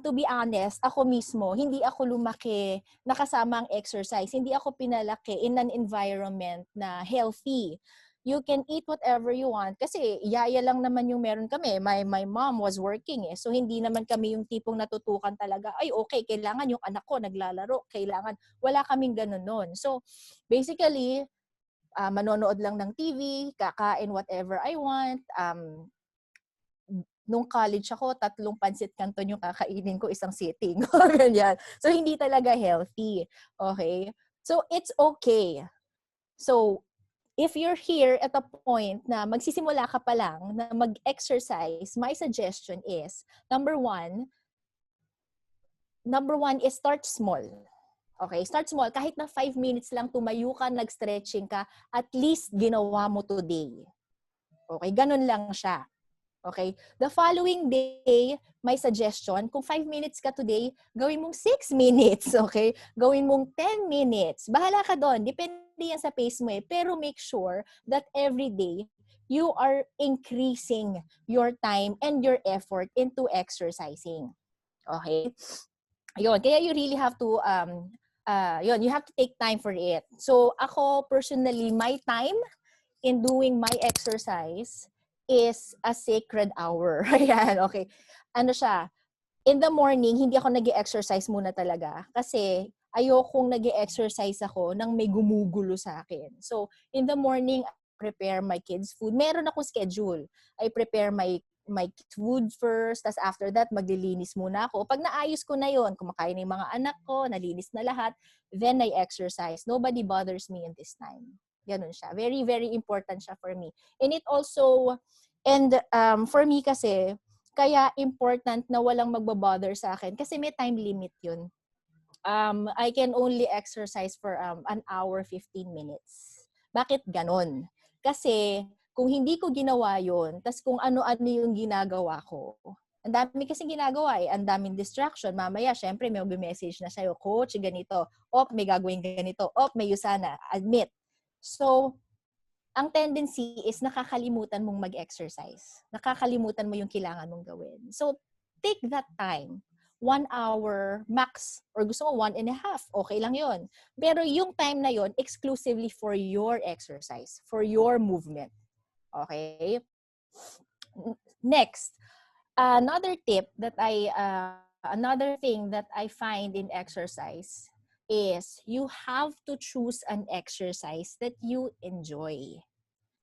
to be honest, ako mismo, hindi ako lumaki nakasama ang exercise. Hindi ako pinalaki in an environment na healthy. You can eat whatever you want. Kasi yaya lang naman yung meron kami. My mom was working eh. So hindi naman kami yung tipong natutukan talaga, ay okay, kailangan yung anak ko naglalaro. Kailangan. Wala kaming ganun nun. So basically, manonood lang ng TV, kakain whatever I want. Nung college ako, 3 pansit canton yung kakainin ko isang sitting. Ganyan. So hindi talaga healthy. Okay? So it's okay. So if you're here at a point na magsisimula ka pa lang na mag-exercise, my suggestion is, number one is start small. Okay? Start small. Kahit na 5 minutes lang tumayo ka, nag-stretching ka, at least ginawa mo today. Okay? Ganun lang siya. Okay? The following day, my suggestion, kung 5 minutes ka today, gawin mong 6 minutes. Okay? Gawin mong 10 minutes. Bahala ka doon. Depende yan sa pace mo eh. Pero make sure that every day, you are increasing your time and your effort into exercising. Okay? Ayun. Kaya you really have to, you have to take time for it. So, ako personally, my time in doing my exercise is a sacred hour. Ayan, okay. Ano siya? In the morning, hindi ako nag-exercise muna talaga. Kasi ayokong nag-exercise ako nang may gumugulo sa akin. So, in the morning, I prepare my kids' food. Meron akong schedule. I prepare my food first, tas after that, maglilinis muna ako. Pag naayos ko na yon, kumakain ng mga anak ko, nalinis na lahat, then I exercise. Nobody bothers me in this time. Ganun siya. Very, very important siya for me. And it also, for me kasi, kaya important na walang magbabother sa akin kasi may time limit yun. I can only exercise for an hour, 15 minutes. Bakit ganon? Kasi kung hindi ko ginawa yun, tas kung ano-ano yung ginagawa ko, ang dami kasi ginagawa eh, ang daming distraction. Mamaya, syempre, may message na sa'yo, coach, ganito. May gagawin ganito. May Usana. Admit. So, ang tendency is nakakalimutan mong mag-exercise. Nakakalimutan mo yung kailangan mong gawin. So, take that time. 1 hour max, or gusto mo 1.5, okay lang yon. Pero yung time na yon exclusively for your exercise, for your movement. Okay? Next, another thing that I find in exercise is you have to choose an exercise that you enjoy.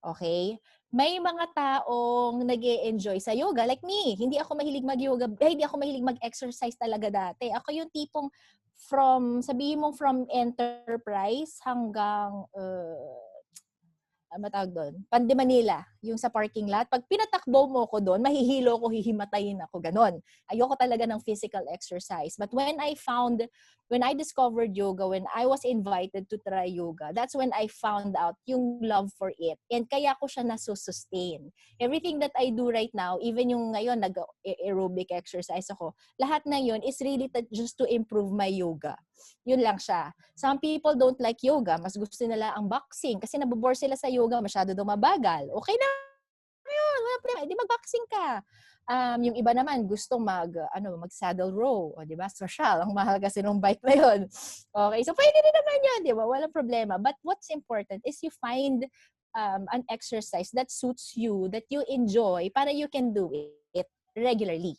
Okay? May mga taong nag-e-enjoy sa yoga, like me. Hindi ako mahilig mag-yoga, hindi ako mahilig mag-exercise talaga dati. Ako yung tipong sabihin mong from enterprise hanggang, matawag doon, Pande Manila, yung sa parking lot. Pag pinatakbo mo ko doon, mahihilo ko, hihimatayin ako, ganon. Ayoko talaga ng physical exercise. But when I discovered yoga, when I was invited to try yoga, that's when I found out yung love for it. And kaya ko siya nasusustain. Everything that I do right now, even yung ngayon, nag-aerobic exercise ako, lahat na yun is really just to improve my yoga. Yun lang siya. Some people don't like yoga. Mas gusto nila ang boxing kasi nabobore sila sa yoga, masyado daw mabagal. Okay na yun, wala problema. Di mag-boxing ka. Yung iba naman gusto mag-saddle row, o di ba? Social, ang mahal kasi nung bike na yun. Okay, so pwede din naman yun, di ba? Walang problema. But what's important is you find an exercise that suits you, that you enjoy, para you can do it. regularly.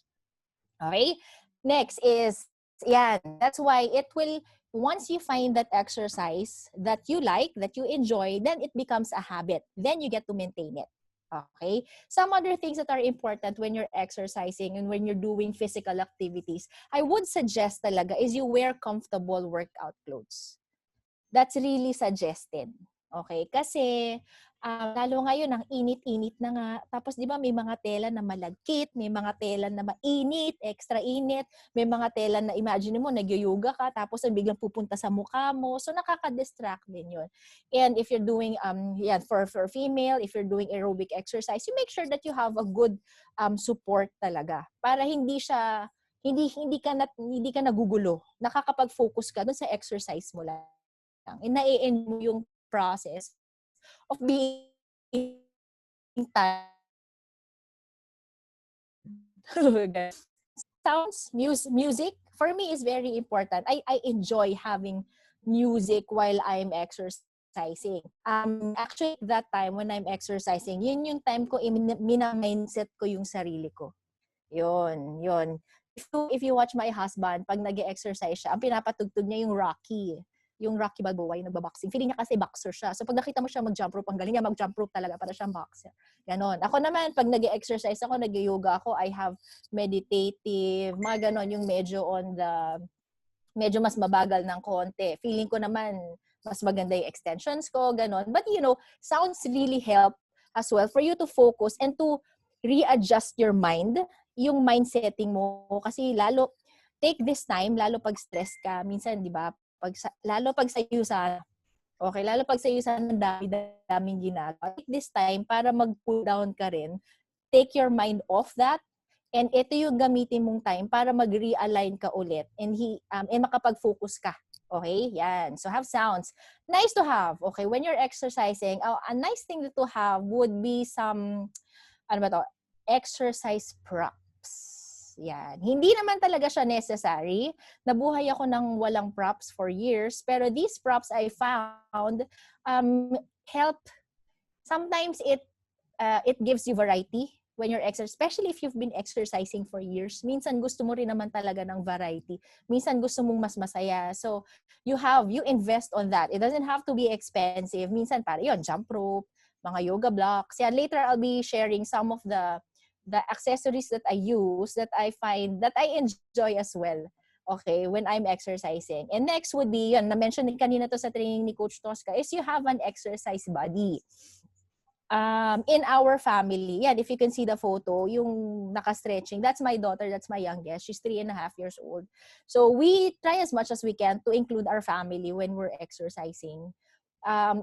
Okay? Next is, yan, that's why it will, once you find that exercise that you like, that you enjoy, then it becomes a habit. Then you get to maintain it. Okay? Some other things that are important when you're exercising and when you're doing physical activities, I would suggest talaga is you wear comfortable workout clothes. That's really suggested. Okay? Kasi, lalo ngayon, ang init-init na nga. Tapos, di ba, may mga tela na malagkit, may mga tela na mainit, extra init, may mga tela na, imagine mo, nag-yoga ka, tapos biglang pupunta sa mukha mo. So, nakaka-distract din yun. And if you're doing, for female, if you're doing aerobic exercise, you make sure that you have a good support talaga. Para hindi ka nagugulo. Nakakapag-focus ka dun sa exercise mo lang. And na-e-enjoy mo yung process of being sounds, music, for me is very important. I enjoy having music while I'm exercising. Actually, that time when I'm exercising, yun yung time ko, mina-mindset ko yung sarili ko. Yun. If you watch my husband, pag nag-exercise siya, ang pinapatugtog niya yung Rocky Balboa, yung nagbaboxing. Feeling niya kasi boxer siya. So, pag nakita mo siya mag-jump rope, ang galing niya mag-jump rope talaga para siyang boxer. Ganon. Ako naman, pag nag-exercise ako, nag-yoga ako, I have meditative, mga ganon, yung medyo mas mabagal ng konti. Feeling ko naman, mas maganda yung extensions ko, ganon. But, sounds really help as well for you to focus and to readjust your mind, yung mind setting mo. Kasi take this time, lalo pag stress ka, minsan, di ba, lalo pag sayusan ng daming ginagawa. Take this time para mag-pull down ka rin. Take your mind off that. And ito yung gamitin mong time para mag-realign ka ulit. And makapag-focus ka. Okay? Yan. So, have sounds. Nice to have. Okay? When you're exercising, a nice thing to have would be some, exercise props. Yan. Hindi naman talaga siya necessary. Nabuhay ako ng walang props for years. Pero these props I found help. Sometimes it gives you variety when you're exercising. Especially if you've been exercising for years. Minsan gusto mo rin naman talaga ng variety. Minsan gusto mong mas masaya. So, you invest on that. It doesn't have to be expensive. Minsan jump rope, mga yoga blocks. Yeah, later I'll be sharing some of the accessories that I use that I find that I enjoy as well. Okay, when I'm exercising. And next would be, na-mention din kanina to sa training ni Coach Tosca, is you have an exercise buddy. In our family, if you can see the photo, yung naka-stretching, that's my daughter, that's my youngest. She's 3.5 years old. So we try as much as we can to include our family when we're exercising.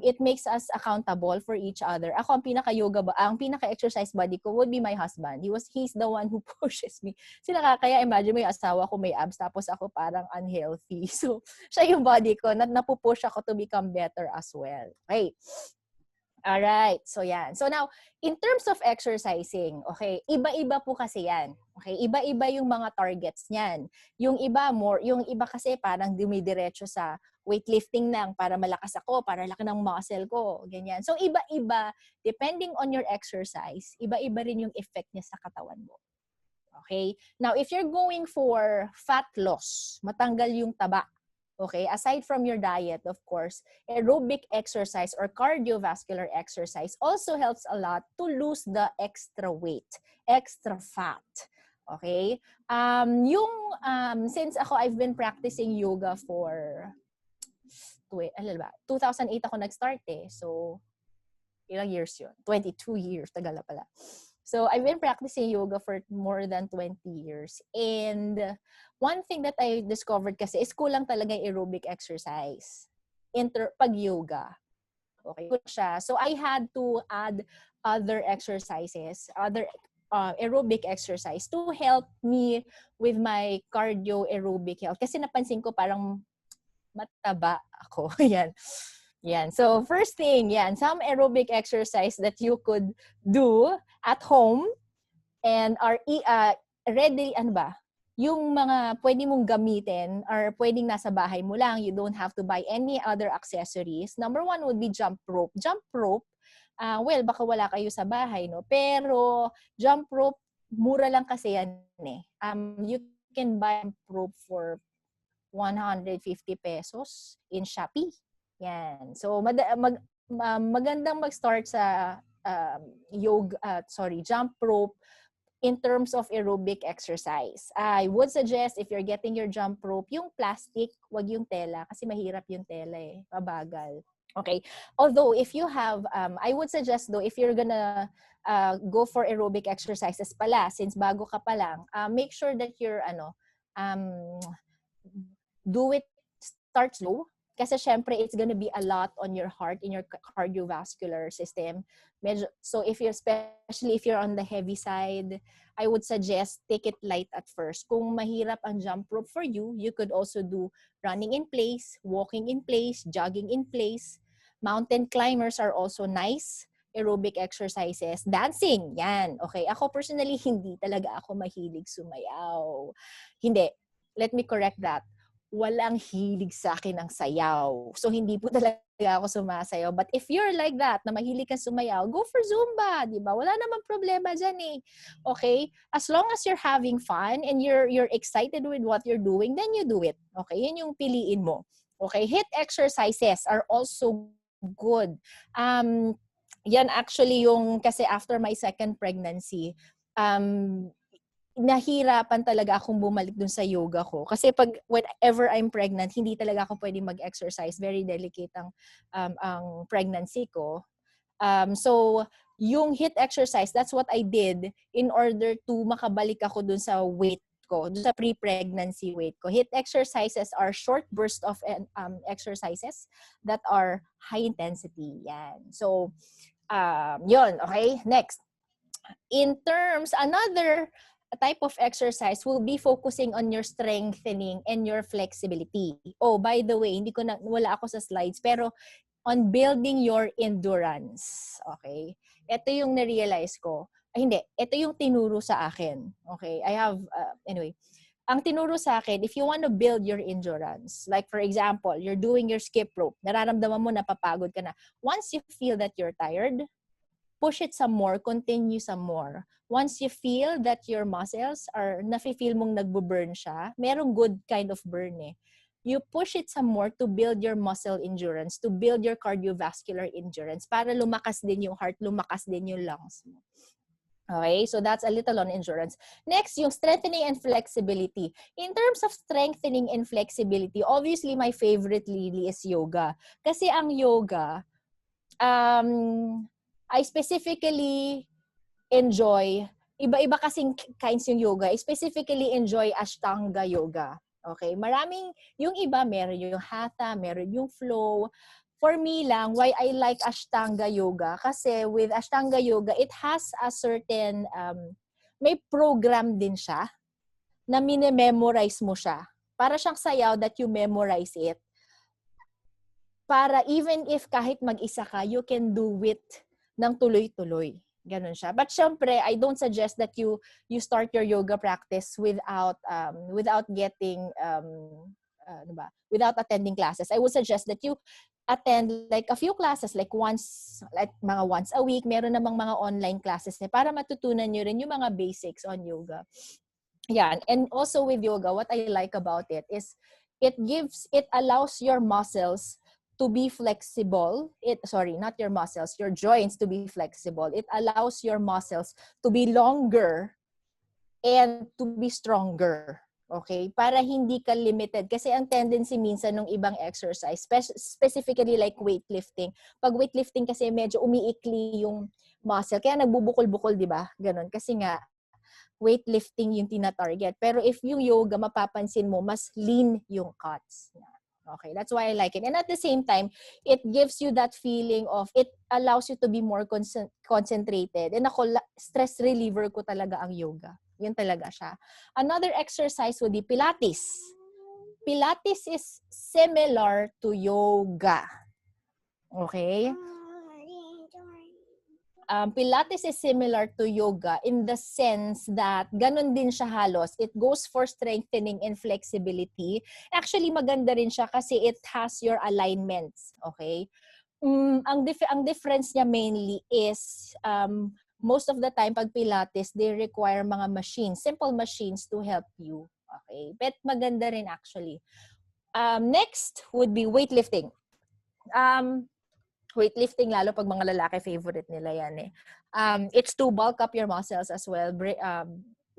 It makes us accountable for each other. Ako, ang pinaka-exercise buddy ko would be my husband. He's the one who pushes me. Kaya imagine mo yung asawa ko may abs, tapos ako parang unhealthy. So, siya yung body ko, napupush ako to become better as well. Okay. Alright. So, yan. So, now, in terms of exercising, okay, iba-iba po kasi yan. Okay, iba-iba yung mga targets niyan. Yung iba kasi parang dumidiretso sa weightlifting lang para malakas ako, para laki ng muscle ko, ganyan. So, iba-iba, depending on your exercise, iba-iba rin yung effect niya sa katawan mo. Okay? Now, if you're going for fat loss, matanggal yung taba, okay, aside from your diet, of course, aerobic exercise or cardiovascular exercise also helps a lot to lose the extra weight, extra fat. Okay? Since I've been practicing yoga for 2008 ako nag-start eh. So, ilang years yun? 22 years. Tagal na pala. So, I've been practicing yoga for more than 20 years. And one thing that I discovered kasi is kulang talaga yung aerobic exercise. Pag yoga. Okay. Siya. So, I had to add other exercises, other aerobic exercise to help me with my cardio aerobic health. Kasi napansin ko parang mataba ako. Yan. So, first thing, some aerobic exercise that you could do at home and are ready, yung mga pwede mong gamitin or pwedeng nasa bahay mo lang, you don't have to buy any other accessories. Number one would be jump rope. Jump rope, baka wala kayo sa bahay, no? Pero, jump rope mura lang kasi yan eh. You can buy a rope for 150 pesos in Shopee. Yan. So, magandang mag-start sa jump rope in terms of aerobic exercise. I would suggest if you're getting your jump rope, yung plastic, wag yung tela kasi mahirap yung tela eh, mabagal. Okay. Although if you have, I would suggest though, if you're gonna go for aerobic exercises pala, since bago ka pa lang, make sure that you're do it, start slow. Kasi syempre, it's gonna be a lot on your heart, in your cardiovascular system. So especially if you're on the heavy side, I would suggest take it light at first. Kung mahirap ang jump rope for you, you could also do running in place, walking in place, jogging in place. Mountain climbers are also nice aerobic exercises. Dancing, yan. Okay, ako personally, hindi talaga ako mahilig sumayaw. Hindi. Let me correct that. Walang hilig sa akin ng sayaw. So, hindi po talaga ako sumasayaw. But if you're like that, na mahilig ka sumayaw, go for Zumba, di ba? Wala namang problema dyan eh. Okay? As long as you're having fun and you're excited with what you're doing, then you do it. Okay? Yun yung piliin mo. Okay? HIIT exercises are also good. Yan actually yung, kasi after my second pregnancy, nahirapan talaga akong bumalik dun sa yoga ko. Kasi whenever I'm pregnant, hindi talaga ako pwede mag-exercise. Very delicate ang pregnancy ko. So, yung HIIT exercise, that's what I did in order to makabalik ako dun sa weight ko, dun sa pre-pregnancy weight ko. HIIT exercises are short burst of exercises that are high intensity. Yan. So, yun. Okay? Next. In terms, another type of exercise will be focusing on your strengthening and your flexibility. Oh, by the way, wala ako sa slides, pero on building your endurance. Okay? Ito yung na-realize ko. Hindi. Ito yung tinuro sa akin. Okay? I have, anyway. Ang tinuro sa akin, if you want to build your endurance, like for example, you're doing your skip rope, nararamdaman mo napapagod ka na. Once you feel that you're tired, push it some more, continue some more. Once you feel that your muscles are, nafe-feel mong nagbo-burn siya, merong good kind of burn eh. You push it some more to build your muscle endurance, to build your cardiovascular endurance, para lumakas din yung heart, lumakas din yung lungs mo. Okay, so that's a little on endurance. Next, yung strengthening and flexibility. In terms of strengthening and flexibility, obviously my favorite really is yoga. Kasi ang yoga, I specifically enjoy, iba-iba kasing kinds yung yoga. I specifically enjoy Ashtanga yoga. Okay? Maraming, yung iba, meron yung hatha, meron yung flow. For me lang, why I like Ashtanga yoga, kasi with Ashtanga yoga, it has a certain, may program din siya, na mini-memorize mo siya. Para siyang sayaw that you memorize it. Para even if kahit mag-isa ka, you can do it ng tuloy-tuloy. Ganun siya. But syempre, I don't suggest that you start your yoga practice without getting without attending classes. I would suggest that you attend like a few classes, like mga once a week. Meron namang mga online classes para matutunan nyo rin yung mga basics on yoga. Yan. And also with yoga, what I like about it is it allows your muscles to be flexible. Your joints to be flexible. It allows your muscles to be longer and to be stronger. Okay? Para hindi ka limited. Kasi ang tendency minsan ng ibang exercise, specifically like weightlifting. Pag weightlifting kasi medyo umiikli yung muscle. Kaya nagbubukol-bukol, di ba? Ganon. Kasi nga, weightlifting yung tina-target. Pero if yung yoga, mapapansin mo, mas lean yung cuts. Okay, that's why I like it. And at the same time, it gives you that feeling of, it allows you to be more concentrated. And ako, stress reliever ko talaga ang yoga. Yun talaga siya. Another exercise would be Pilates. Pilates is similar to yoga. Okay? Pilates is similar to yoga in the sense that ganun din siya halos. It goes for strengthening and flexibility. Actually, maganda rin siya kasi it has your alignments. Okay? Ang difference niya mainly is most of the time, pag Pilates, they require mga machines, simple machines to help you. Okay? But maganda rin actually. Next would be weightlifting. Weightlifting, lalo pag mga lalaki, favorite nila yan eh. It's to bulk up your muscles as well,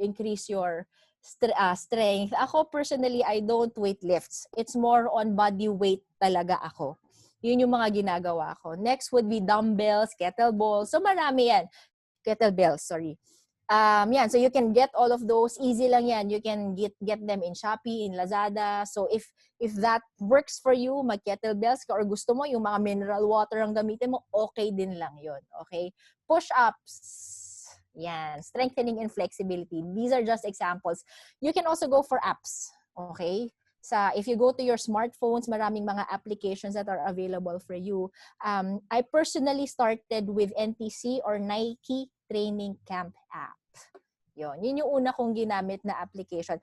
increase your strength. Ako personally, I don't weight lifts. It's more on body weight talaga ako. Yun yung mga ginagawa ko. Next would be dumbbells, kettlebells. So marami yan. Kettlebells, sorry. Yan, so you can get all of those. Easy lang yan. You can get them in Shopee, in Lazada. So if that works for you, mag-kettlebells ka, or gusto mo yung mga mineral water ang gamitin mo, okay din lang yun. Okay? Push-ups. Yan. Strengthening and flexibility. These are just examples. You can also go for apps. Okay? If you go to your smartphones, maraming mga applications that are available for you. I personally started with NTC or Nike Training Camp app. Yun yung una kong ginamit na application.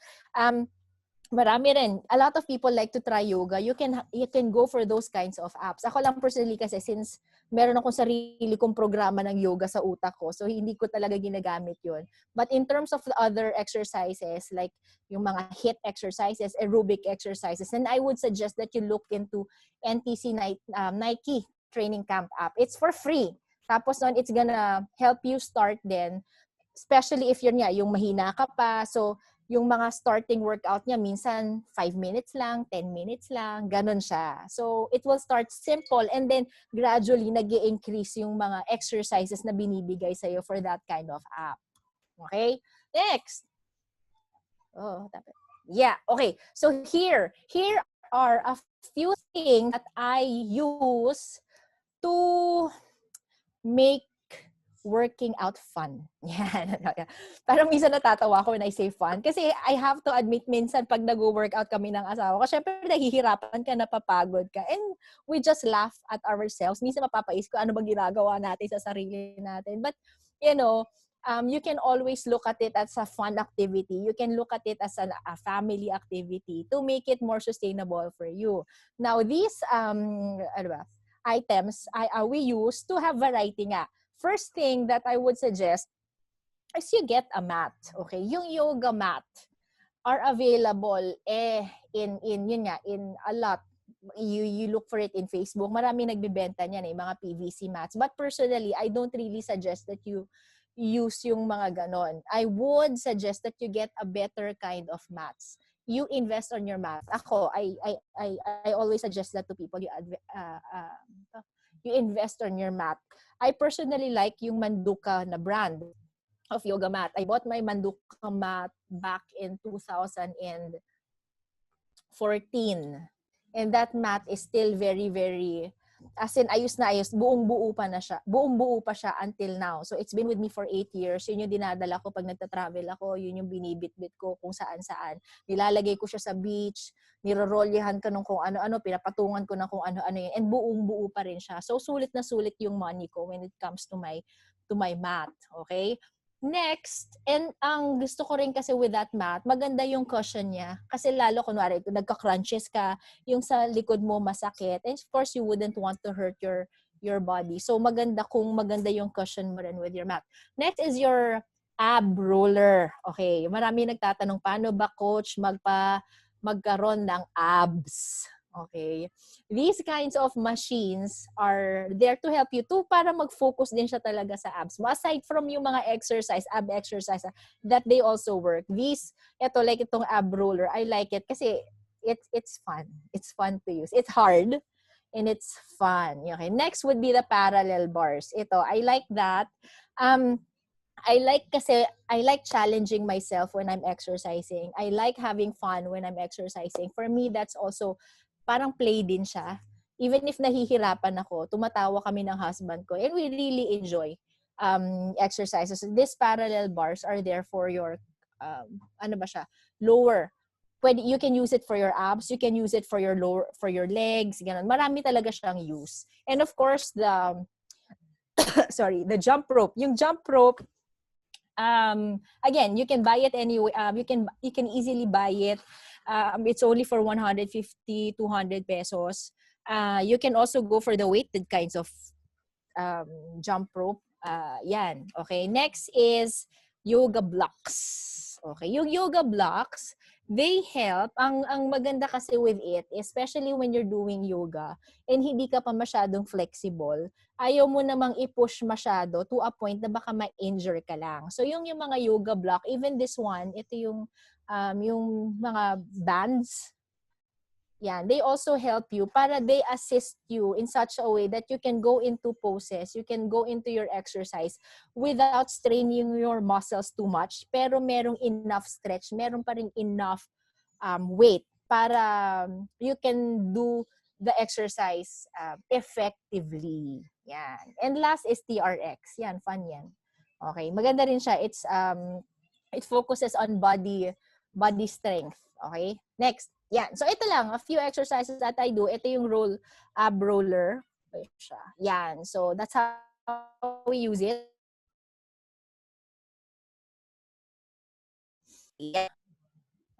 Marami rin. A lot of people like to try yoga. You can go for those kinds of apps. Ako lang personally kasi since meron akong sarili kong programa ng yoga sa utak ko, so hindi ko talaga ginagamit yun. But in terms of the other exercises, like yung mga HIIT exercises, aerobic exercises, then I would suggest that you look into NTC Nike Training Camp app. It's for free. Tapos nun, it's gonna help you start then, especially if yun yung mahina ka pa. So, yung mga starting workout niya, minsan 5 minutes lang, 10 minutes lang, ganun siya. So, it will start simple and then gradually nag-i-increase yung mga exercises na binibigay sa'yo for that kind of app. Okay? Next. Yeah, okay. So, here are a few things that I use to make working out fun. Yan. Parang minsan natatawa ako when I say fun. Kasi I have to admit, minsan pag nag-workout kami ng asawa ko, syempre nahihirapan ka, napapagod ka. And we just laugh at ourselves. Minsan mapapaisip ko, ano bang ginagawa natin sa sarili natin. But, you can always look at it as a fun activity. You can look at it as a family activity to make it more sustainable for you. Now, these items we use to have variety nga. First thing that I would suggest is you get a mat. Okay? Yung yoga mat are available in a lot. You look for it in Facebook. Marami nagbebenta niyan mga PVC mats. But personally, I don't really suggest that you use yung mga ganon. I would suggest that you get a better kind of mats. You invest on your mat. Ako, I always suggest that to people. You invest on your mat. I personally like yung Manduka na brand of yoga mat. I bought my Manduka mat back in 2014. And that mat is still very, very, as in, ayos na ayos. Buong-buo pa siya until now. So, it's been with me for 8 years. Yun yung dinadala ko pag nagta-travel ako. Yun yung binibit-bit ko kung saan-saan. Nilalagay ko siya sa beach. Nirorolyahan ko nung kung ano-ano. Pinapatungan ko ng kung ano-ano yun. And buong-buo pa rin siya. So, sulit na sulit yung money ko when it comes to my mat. Okay? Next, and ang gusto ko rin kasi with that mat, maganda yung cushion niya. Kasi lalo, kunwari, nagka-crunches ka, yung sa likod mo masakit. And of course, you wouldn't want to hurt your body. So, maganda kung maganda yung cushion mo rin with your mat. Next is your ab roller. Okay, marami nagtatanong, paano ba, coach, magkaroon ng abs? Okay. These kinds of machines are there to help you too para mag-focus din siya talaga sa abs mo. Aside from yung mga ab exercise, that they also work. Like itong ab roller, I like it kasi it's fun. It's fun to use. It's hard and it's fun. Okay. Next would be the parallel bars. Ito, I like that. I like challenging myself when I'm exercising. I like having fun when I'm exercising. For me, that's also parang play din siya. Even if nahihirapan ako, tumatawa kami ng husband ko and we really enjoy exercises. These parallel bars are there for your lower. You can use it for your abs, you can use it for your legs, ganun. Marami talaga siyang use. And of course, the jump rope. Yung jump rope, again, you can buy it anyway. You can easily buy it. It's only for 150, 200 pesos. You can also go for the weighted kinds of jump rope. Yan. Okay. Next is yoga blocks. Okay. Yung yoga blocks, they help. Ang maganda kasi with it, especially when you're doing yoga and hindi ka pa masyadong flexible, ayaw mo namang i-push masyado to a point na baka ma-injure ka lang. So yung mga yoga block, even this one, ito yung mga bands. Yan, they also help you para they assist you in such a way that you can go into poses, you can go into your exercise without straining your muscles too much, pero merong enough stretch, meron pa rin enough weight para you can do the exercise effectively. Yan. And last is TRX. Yan, fun yan. Okay, maganda rin siya. It focuses on body strength. Okay? Next. Yan. So, ito lang. A few exercises that I do. Ito yung ab roller. Yan. So, that's how we use it. Yeah.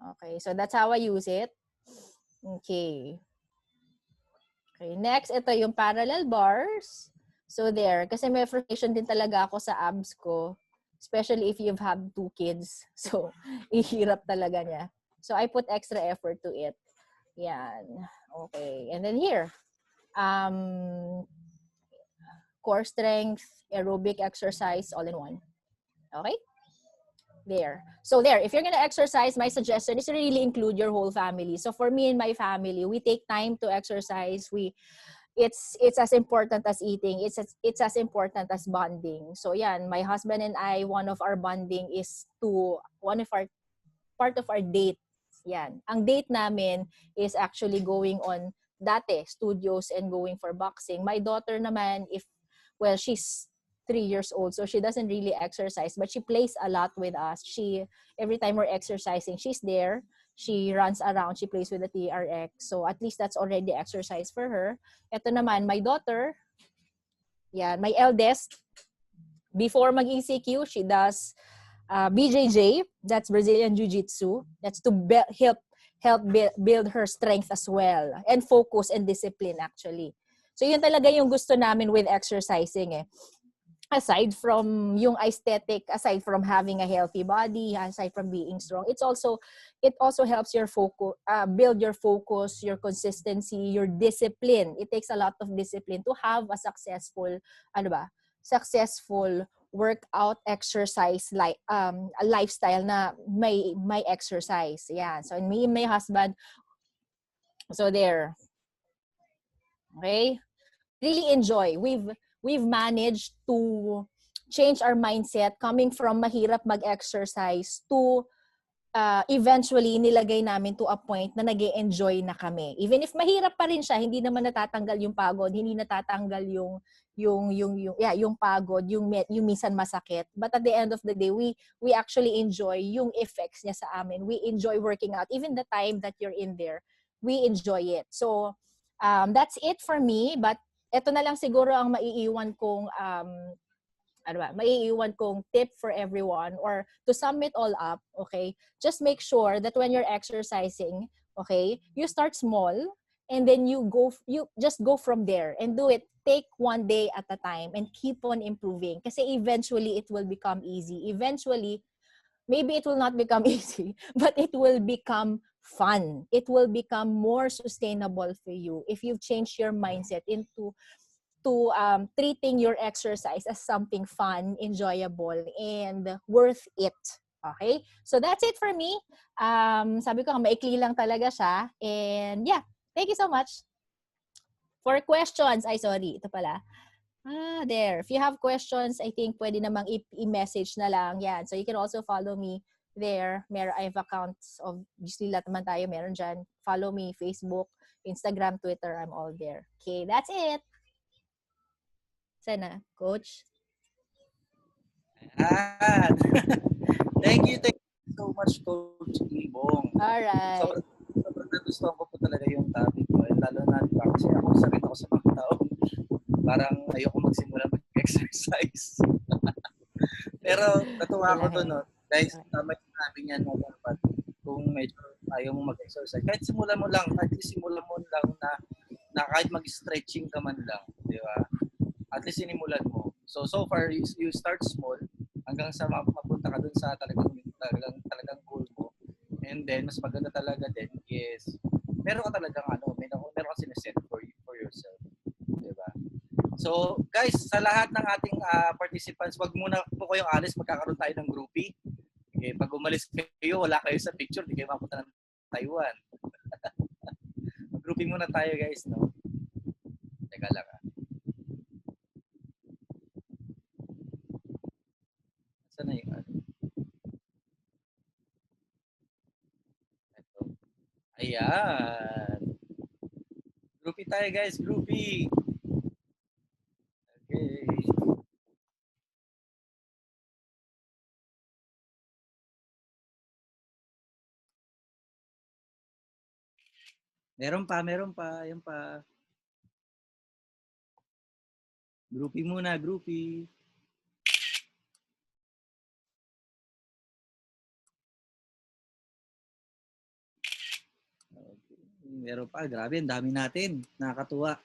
Okay. So, that's how I use it. Okay. Okay. Next, ito yung parallel bars. So, there. Kasi may frustration din talaga ako sa abs ko. Especially if you've had 2 kids. So, ihirap talaga niya. So, I put extra effort to it. Yan. Okay. And then here, core strength, aerobic exercise, all in one. Okay? There. So there, if you're going to exercise, my suggestion is to really include your whole family. So for me and my family, we take time to exercise. It's as important as eating. It's as important as bonding. So yan, my husband and I, one of our bonding is part of our date. Yan. Ang date namin is actually going on studios and going for boxing. My daughter naman, she's 3 years old, so she doesn't really exercise, but she plays a lot with us. Every time we're exercising, she's there. She runs around, she plays with the TRX. So at least that's already exercise for her. Ito naman, my daughter, yan, my eldest, before mag-ECQ, she does BJJ, that's Brazilian Jiu-Jitsu. That's to help build her strength as well. And focus and discipline, actually. So yun talaga yung gusto namin with exercising. Aside from yung aesthetic, aside from having a healthy body, aside from being strong, it also helps your focus, build your focus, your consistency, your discipline. It takes a lot of discipline to have a successful workout, exercise, like a lifestyle na may exercise. Yeah. So me and my husband, so there. Okay? Really enjoy. We've managed to change our mindset coming from mahirap mag-exercise to eventually nilagay namin to a point na nag-e-enjoy na kami. Even if mahirap pa rin siya, hindi naman natatanggal yung pagod, hindi natatanggal yung pagod, yung minsan masakit. But at the end of the day, we actually enjoy yung effects niya sa amin. We enjoy working out. Even the time that you're in there, we enjoy it. So, that's it for me. But ito na lang siguro ang maiiwan kong tip for everyone, or to sum it all up, okay? Just make sure that when you're exercising, okay, you start small and then you just go from there and do it. Take one day at a time and keep on improving. Kasi eventually it will become easy. Eventually, maybe it will not become easy, but it will become fun. It will become more sustainable for you if you've changed your mindset into treating your exercise as something fun, enjoyable, and worth it. Okay? So that's it for me. Sabi ko, maikli lang talaga siya. And yeah, thank you so much. For questions, ito pala. There. If you have questions, I think pwede namang i-message na lang. Yan. So you can also follow me there. I have accounts of, usually lahat naman tayo meron dyan. Follow me, Facebook, Instagram, Twitter, I'm all there. Okay, that's it. Sana, Coach. Thank you so much, Coach Ibong. Alright. Sobrang nagustuhan ko po talaga yung topic ko. Lalo na kasi ako sa mga tao, parang ayoko magsimula mag-exercise. Pero natuwa ko doon, no? Guys, tama yung sabi niya na dapat kung medyo ayaw mo mag-exercise. Kahit simulan mo lang na kahit mag-stretching ka man lang. Di ba? at least sinimulan mo. So far, you start small hanggang sa mapunta ka dun sa talagang goal mo. And then, mas maganda talaga din is meron ka talagang meron ka sineset for yourself. Diba? So, guys, sa lahat ng ating participants, wag muna po kayong alis, magkakaroon tayo ng groupie. Okay, pag umalis kayo, wala kayo sa picture, di kayo mapunta ng Taiwan. Mag-groupie muna tayo, guys, no? Teka lang, Saan na yung Ito. Ayan. Groupie tayo, guys. Groupie. Okay. Meron pa. Ayan pa. Groupie muna, groupie. Okay. Meron pa. Grabe, ang dami natin. Nakakatuwa.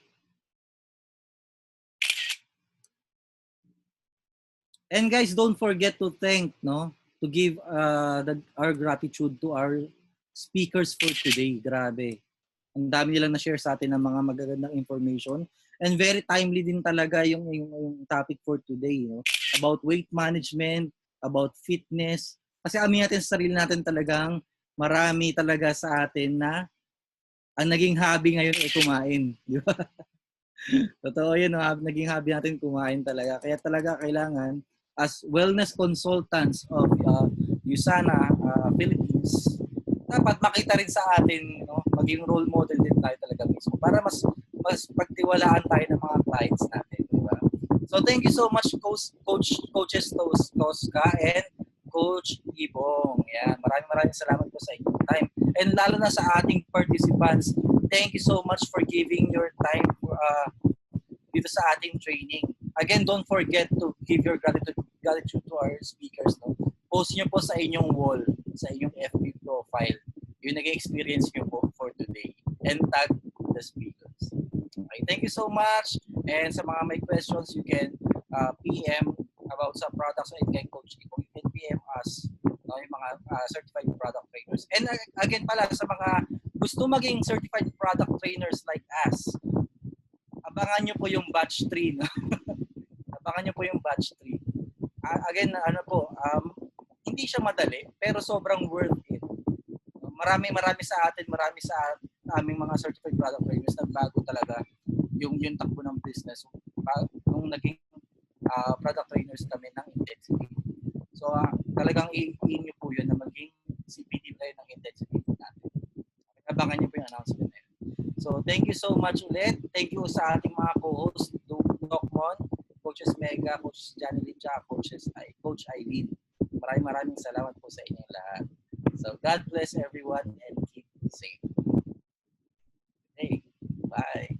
And guys, don't forget to thank, to give our gratitude to our speakers for today. Grabe. Ang dami nilang na-share sa atin ng mga magagandang information. And very timely din talaga yung topic for today, about weight management, about fitness. Kasi amin natin sa sarili natin talagang marami talaga sa atin na ang naging hobby ngayon ay kumain. Di ba? Totoo yun, naging hobby natin kumain talaga. Kaya talaga kailangan, as wellness consultants of USANA Philippines, dapat makita rin sa atin, maging role model din tayo talaga mismo para mas pagtiwalaan tayo ng mga clients natin, di ba? So thank you so much coaches Tosca and Coach Ibong. Yan, maraming salamat po sa inyong time. And lalo na sa ating participants, thank you so much for giving your time dito sa ating training. Again, don't forget to give your gratitude to our speakers. Post nyo po sa inyong wall, sa inyong FB profile, yung nag-experience nyo po for today. And tag the speakers. Okay, thank you so much. And sa mga may questions, you can PM about sa products and kay Coach Ibo. You can PM us, yung mga certified product trainers. And again pala, sa mga gusto maging certified product trainers like us, abangan nyo po yung batch 3. Abangan nyo po yung batch 3. Again, hindi siya madali, pero sobrang worth it. Marami sa atin, marami sa aming mga certified product trainers na bago talaga yung takbo ng business. Nung naging product trainers kami ng intensity. So, talagang i-in nyo po yun na maging CPD tayo ng intensity natin. Abangan nyo po yung announcement na yun. So, thank you so much ulit. Thank you sa ating mga co-hosts, Doc Mon, Coaches Mega, Coach Janely, Coach Eileen. Maraming salamat po sa inyong lahat. So, God bless everyone and keep safe. Hey, bye.